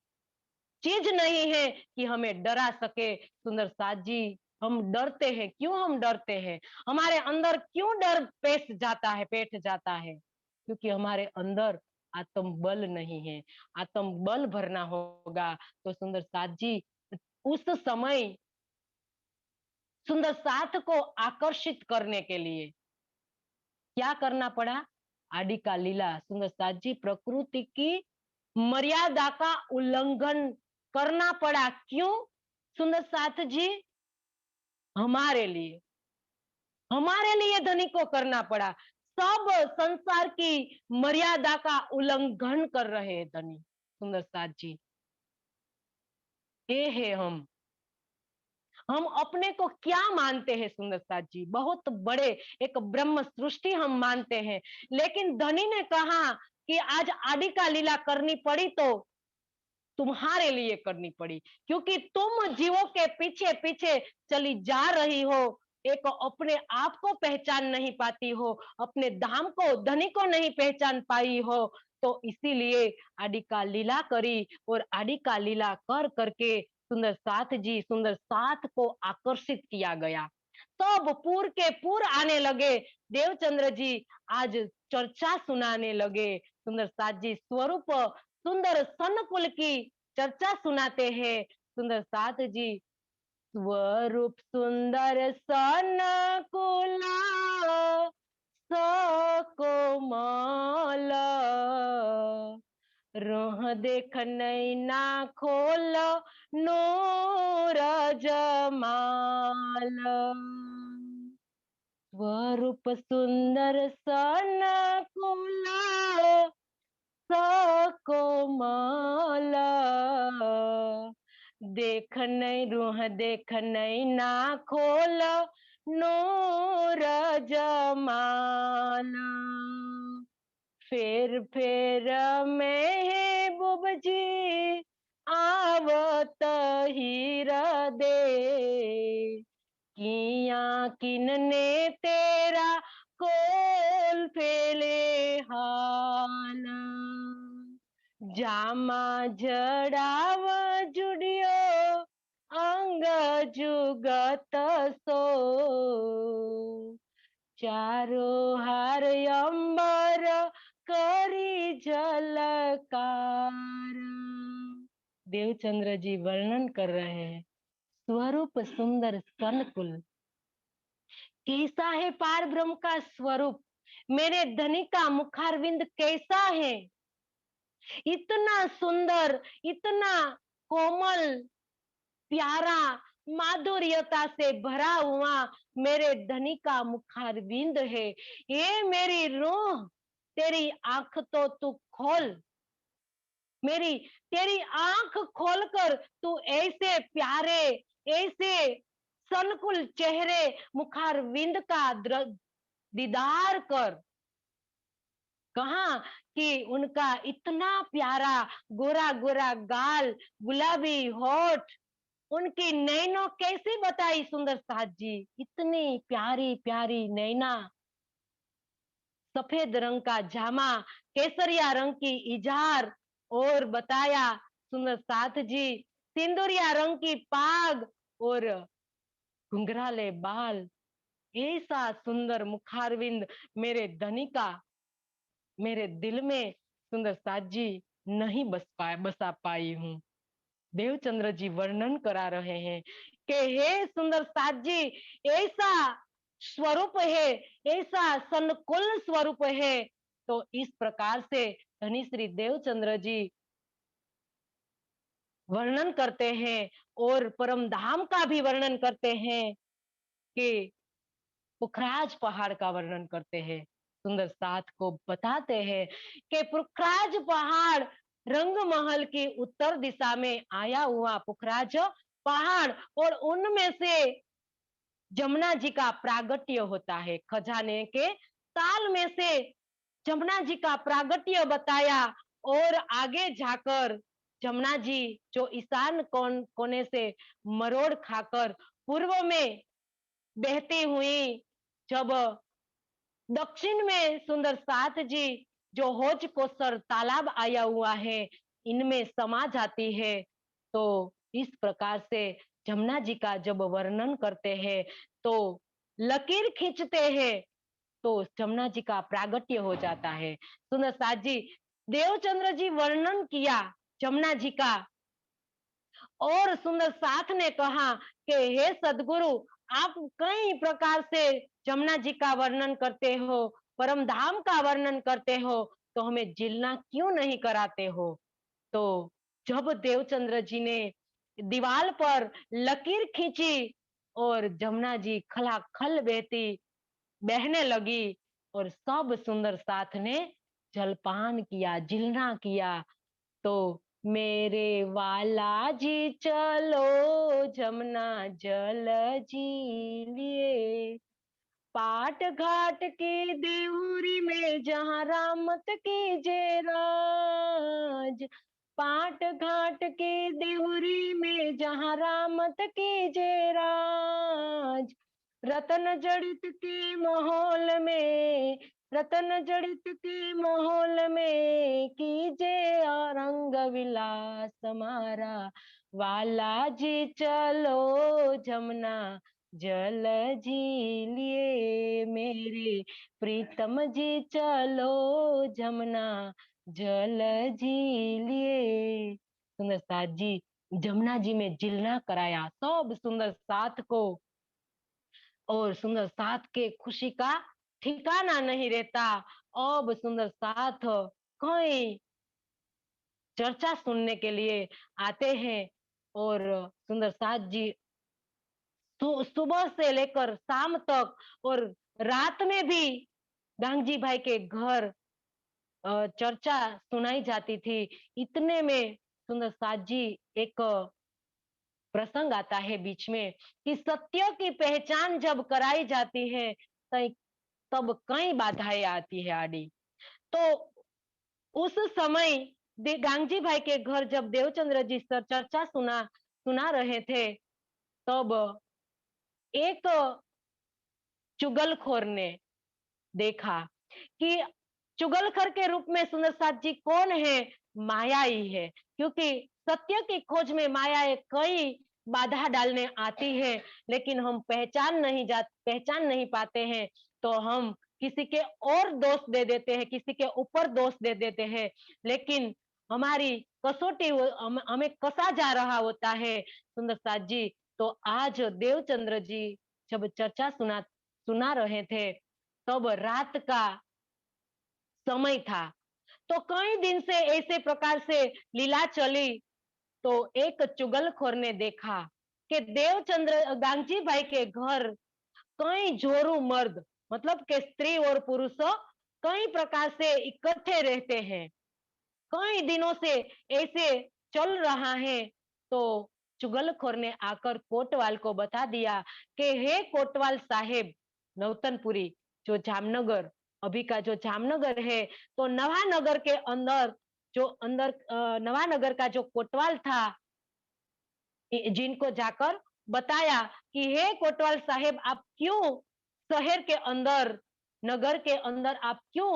चीज नहीं है कि हमें डरा सके सुंदर साथ जी। हम डरते हैं, क्यों हम डरते हैं? हमारे अंदर क्यों डर बैठ जाता है? क्योंकि हमारे अंदर आत्म बल नहीं है। आत्म बल भरना होगा तो सुंदर साथ जी उस समय सुंदर साथ को आकर्षित करने के लिए क्या करना पड़ा? आदि का लीला सुंदर साथ जी, प्रकृति की मर्यादा का उल्लंघन करना पड़ा। क्यों सुंदर साथ जी? हमारे लिए, हमारे लिए धनी को करना पड़ा। सब संसार की मर्यादा का उल्लंघन कर रहे हैं धनी सुंदर साथ जी। ये है हम अपने को क्या मानते हैं सुंदर साथ जी? बहुत बड़े एक ब्रह्म सृष्टि हम मानते हैं, लेकिन धनी ने कहा कि आज आदि का लीला करनी पड़ी तो तुम्हारे लिए करनी पड़ी, क्योंकि तुम जीवों के पीछे पीछे चली जा रही हो, एक अपने आप को पहचान नहीं पाती हो, अपने धाम को धनी को नहीं पहचान पाई हो, तो इसीलिए आदि का लीला करी, और आदि का लीला कर करके सुंदर साथ को आकर्षित किया गया। तब पूर के पूर आने लगे, देवचंद्र जी आज चर्चा सुनाने लगे सुंदर साथ जी, स्वरूप सुंदर सनकुल की चर्चा सुनाते हैं सुंदर साथ जी। स्वरूप सुंदर सनकुला सकोमल, रोह देख नैना खोल नूर जमाल। स्वरूप सुंदर सनकुला सकोमल, देख नहीं रूह देख नहीं ना खोल नूर जमाल। फेर महबूब जी आवत हीरा दे, किया किनने तेरा कोल फेले हाल। जामा जड़ाव जुड़ियो अंग जुगत सो, चारों हार अंबर करी झलकार। देवचंद्र जी वर्णन कर रहे हैं स्वरूप सुंदर सनकुल। कैसा है पार ब्रह्म का स्वरूप, मेरे धनी का मुखारविंद कैसा है, इतना सुंदर, इतना कोमल, प्यारा, माधुर्यता से भरा हुआ मेरे धनी का मुखारविंद है। ये मेरी रूह, तेरी आंख तो तू खोल, मेरी तेरी आंख खोलकर तू ऐसे प्यारे, ऐसे सनकुल चेहरे मुखारविंद का दीदार कर। कहा कि उनका इतना प्यारा गोरा गोरा गाल, गुलाबी होठ, उनकी नैनो कैसी बताई सुंदर साज जी, इतनी प्यारी प्यारी नैना, सफेद रंग का जामा, केसरिया रंग की इजार, और बताया सुंदर साथ जी सिंदूरिया रंग की पाग और घुंघराले बाल। ऐसा सुंदर मुखारविंद मेरे धनी का मेरे दिल में सुंदर साथ जी नहीं बसा पाई हूँ। देवचंद्र जी वर्णन करा रहे हैं कि हे सुंदर साथ जी, ऐसा स्वरूप है, ऐसा संकुल स्वरूप है। तो इस प्रकार से धनी श्री देवचंद्र जी वर्णन करते हैं और परम धाम का भी वर्णन करते हैं कि पुखराज पहाड़ का वर्णन करते हैं। सुंदर साथ को बताते हैं कि पुखराज पहाड़ रंग महल की उत्तर दिशा में आया हुआ पुखराज पहाड़, और उनमें से जमुना जी का प्रागट्य होता है। खजाने के ताल में से जमुना जी का प्रागट्य बताया, और आगे जाकर जमुना जी जो ईशान कोने से मरोड़ खाकर पूर्व में बहती हुई, जब दक्षिण में सुंदर साथ जी जो होज कोसर तालाब आया हुआ है इनमें समा जाती है। तो इस प्रकार से जमुना जी का जब वर्णन करते हैं तो लकीर खींचते हैं तो जमुना जी का प्रागट्य हो जाता है। सुंदर साथ जी देवचंद्र जी वर्णन किया जमुना जी का, और सुंदर साथ ने कहा कि हे सदगुरु, आप कई प्रकार से जमुना जी का वर्णन करते हो, परम धाम का वर्णन करते हो, तो हमें जिलना क्यों नहीं कराते हो। तो जब देवचंद्र जी ने दीवाल पर लकीर खींची और जमुना जी खलाखल बहने लगी, और सब सुंदर साथ ने जलपान किया, जिलना किया। तो मेरे वाला जी चलो जमुना जल जी लिए, पाट घाट की देहुरी में जहाँ रामत की जय राज, पाट घाट की देहुरी में जहाँ रामत की जय राज, रतन जड़ित के माहौल में, रतन जड़ित के माहौल में कीजे रंग विलास हमारा, वाला जी चलो जमुना जल जी लिए, मेरे प्रीतम जी चलो जमुना जल जी लिए। सुंदर साथ जी जमुना जी में जिलना कराया सब सुंदर साथ को, और सुंदर साथ के खुशी का ठिकाना नहीं रहता। अब सुंदर साथ कई चर्चा सुनने के लिए आते हैं, और सुंदर साथ जी सुबह से लेकर शाम तक और रात में भी गांधी भाई के घर चर्चा सुनाई जाती थी। इतने में सुंदर साथ जी एक प्रसंग आता है बीच में कि सत्य की पहचान जब कराई जाती है तब कई बाधाएं आती है आड़ी। तो उस समय गांधी भाई के घर जब देवचंद्र जी सर चर्चा सुना रहे थे, तब एक चुगलखोर ने देखा कि चुगलखोर के रूप में सुंदर साथ जी कौन है, माया ही है, क्योंकि सत्य की खोज में माया कई बाधा डालने आती है, लेकिन हम पहचान नहीं पाते हैं। तो हम किसी के और दोष दे देते हैं, किसी के ऊपर दोष दे देते हैं, लेकिन हमारी कसौटी हमें कसा जा रहा होता है। सुंदर साथ जी, तो आज देवचंद्र जी जब चर्चा सुना रहे थे, तब रात का समय था। तो कई दिन से ऐसे प्रकार से लीला चली, तो एक चुगलखोर ने देखा कि देवचंद्र गांधी भाई के घर कई जोरू मर्द, मतलब के स्त्री और पुरुषों कई प्रकार से इकट्ठे रहते हैं, कई दिनों से ऐसे चल रहा है। तो चुगलखोर ने आकर कोटवाल को बता दिया कि हे कोटवाल साहेब, नौतनपुरी जो जामनगर अभी का जो जामनगर है, तो नवानगर के अंदर जो नवानगर का जो कोटवाल था, जिनको जाकर बताया कि हे कोटवाल साहेब, आप क्यों शहर के अंदर, नगर के अंदर आप क्यों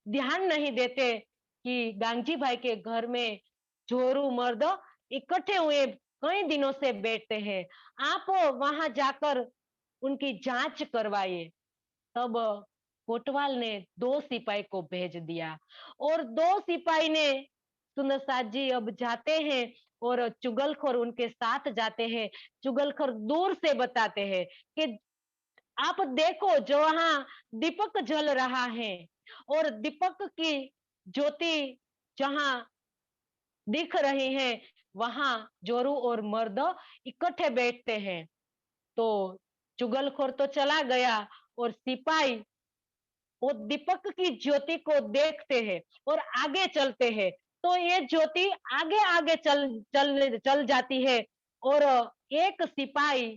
ध्यान नहीं देते कि गांधी भाई के घर में जोरू मर्द इकट्ठे हुए कई दिनों से बैठते हैं, आप वहां जाकर उनकी जांच करवाइए। तब कोतवाल ने 2 सिपाही को भेज दिया और 2 सिपाही ने, सुंदर साथ जी अब जाते हैं और चुगलखोर उनके साथ जाते हैं। चुगलखोर दूर से बताते हैं कि आप देखो जो वहां दीपक जल रहा है, और दीपक की ज्योति जहां दिख रही है, वहां जोरू और मर्द इकट्ठे बैठते हैं। तो चुगलखोर तो चला गया और सिपाही वो दीपक की ज्योति को देखते हैं और आगे चलते हैं। तो ये ज्योति आगे आगे चल जाती है, और एक सिपाही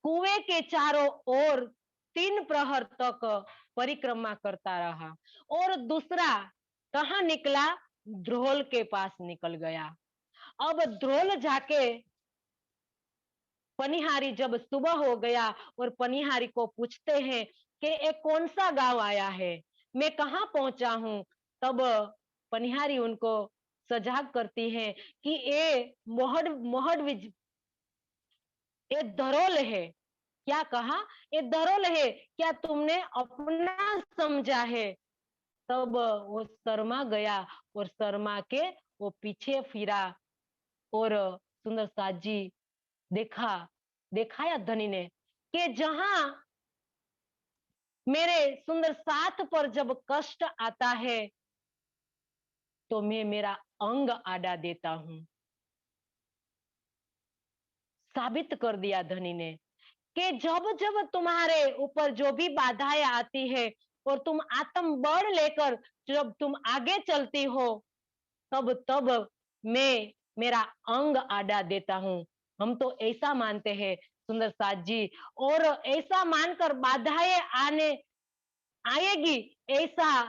कुएं के चारों ओर 3 प्रहर तक परिक्रमा करता रहा, और दूसरा कहाँ निकला, ध्रोल के पास निकल गया। अब ध्रोल जाके पनिहारी, जब सुबह हो गया और पनिहारी को पूछते हैं कि ये कौन सा गांव आया है, मैं कहाँ पहुंचा हूँ। तब पनिहारी उनको सजाग करती है कि ये मोहड मोहड ये दरोल है। क्या कहा, ये दरोल है, क्या तुमने अपना समझा है। तब वो शर्मा गया और शर्मा के वो पीछे फिरा, और सुंदर साथ जी देखा दिखाया धनी ने कि जहां मेरे सुंदर साथ पर जब कष्ट आता है, तो मैं मेरा अंग आड़ा देता हूं। साबित कर दिया धनी ने कि जब जब तुम्हारे ऊपर जो भी बाधाएं आती है और तुम आत्म बल लेकर जब तुम आगे चलती हो, तब तब मैं मेरा अंग आड़ा देता हूँ। हम तो ऐसा मानते हैं सुंदर साथ जी, और ऐसा मानकर बाधाएं आने आएगी, ऐसा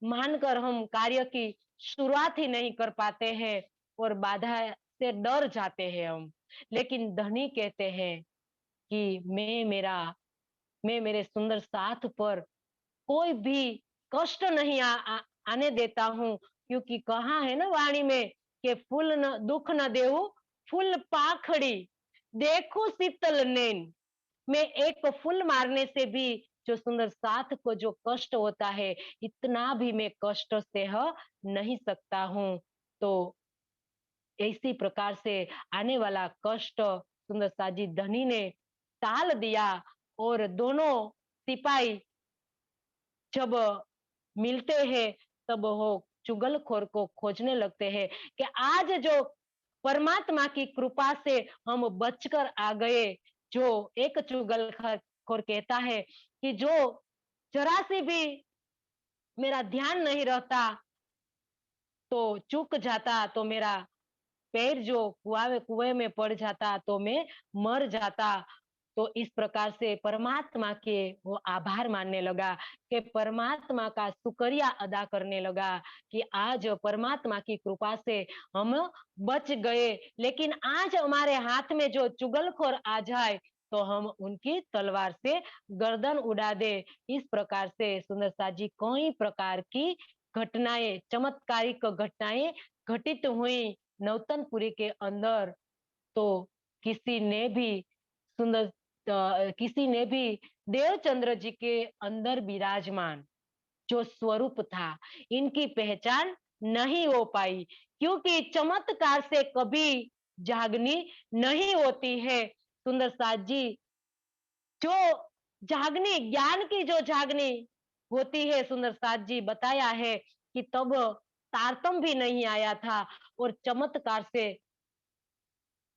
मानकर हम कार्य की शुरुआत ही नहीं कर पाते हैं और बाधा से डर जाते हैं हम। लेकिन धनी कहते हैं कि मैं मेरे सुंदर साथ पर कोई भी कष्ट नहीं आने देता हूँ, क्योंकि कहा है ना वाणी में कि फूल न दुख न देहु फूल पाखड़ी, देखो शीतल नैन। मैं एक फूल मारने से भी जो सुंदर साथ को जो कष्ट होता है, इतना भी मैं कष्ट सह नहीं सकता हूँ। तो इसी प्रकार से आने वाला कष्ट सुंदर साथ जी धनी ने टाल दिया, और दोनों सिपाही जब मिलते हैं, तब वो चुगलखोर को खोजने लगते हैं कि आज जो परमात्मा की कृपा से हम बचकर आ गए। जो एक चुगलखोर कहता है कि जो जरा सी भी मेरा ध्यान नहीं रहता, तो चूक जाता, तो मेरा पैर जो कुएं में पड़ जाता, तो मैं मर जाता। तो इस प्रकार से परमात्मा के वो आभार मानने लगा, कि परमात्मा का शुक्रिया अदा करने लगा कि आज परमात्मा की कृपा से हम बच गए। लेकिन आज हमारे हाथ में जो चुगलखोर आ जाए, तो हम उनकी तलवार से गर्दन उड़ा दे। इस प्रकार से सुंदर साथ जी कई प्रकार की घटनाएं, चमत्कारिक घटनाएं घटित हुई नौतनपुरी के अंदर। तो किसी ने भी सुंदर किसी ने भी देवचंद्र जी के अंदर विराजमान जो स्वरूप था, इनकी पहचान नहीं हो पाई, क्योंकि चमत्कार से कभी जागनी नहीं होती है। सुंदर साथ जी, जो जागनी, ज्ञान की जो जागनी होती है, सुंदर साथ जी बताया है कि तब तारतम भी नहीं आया था और चमत्कार से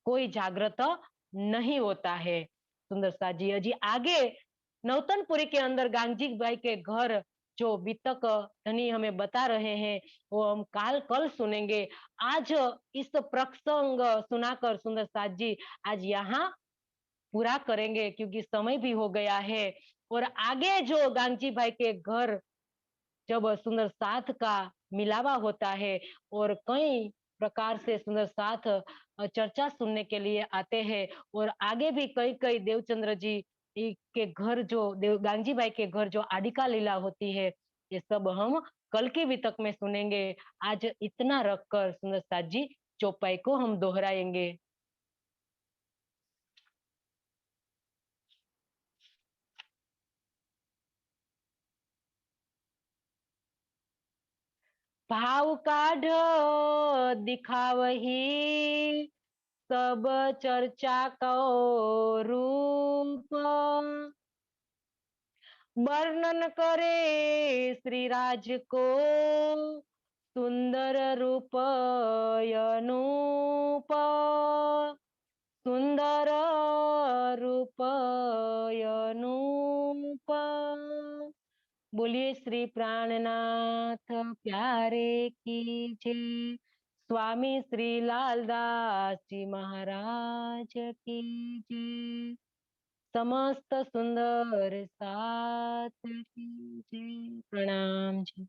कोई जागृत नहीं होता है। सुंदर साथ जी हजी आगे नौतनपुरी के अंदर गांधी भाई के घर जो बीतक धनी हमें बता रहे हैं, वो हम कल सुनेंगे। आज इस प्रसंग सुनाकर सुंदर साथ जी आज यहाँ पूरा करेंगे, क्योंकि समय भी हो गया है। और आगे जो गांधी भाई के घर जब सुंदर साथ का मिलावा होता है और कई प्रकार से सुंदर साथ चर्चा सुनने के लिए आते हैं, और आगे भी कई कई देवचंद्र जी के घर जो देव गांधी भाई के घर जो आडिका लीला होती है, ये सब हम कल के वितक में सुनेंगे। आज इतना रखकर सुंदर साथ जी चौपाई को हम दोहराएंगे। भाव काढ़ दिखावही सब चर्चा को रूप, वर्णन करे श्री राज को सुंदर रूप अनूप, सुंदर रूप अनूप। बोलिए श्री प्राणनाथ प्यारे की जय। स्वामी श्री लालदास जी महाराज की जय। समस्त सुंदर साथ की जय। प्रणाम जी।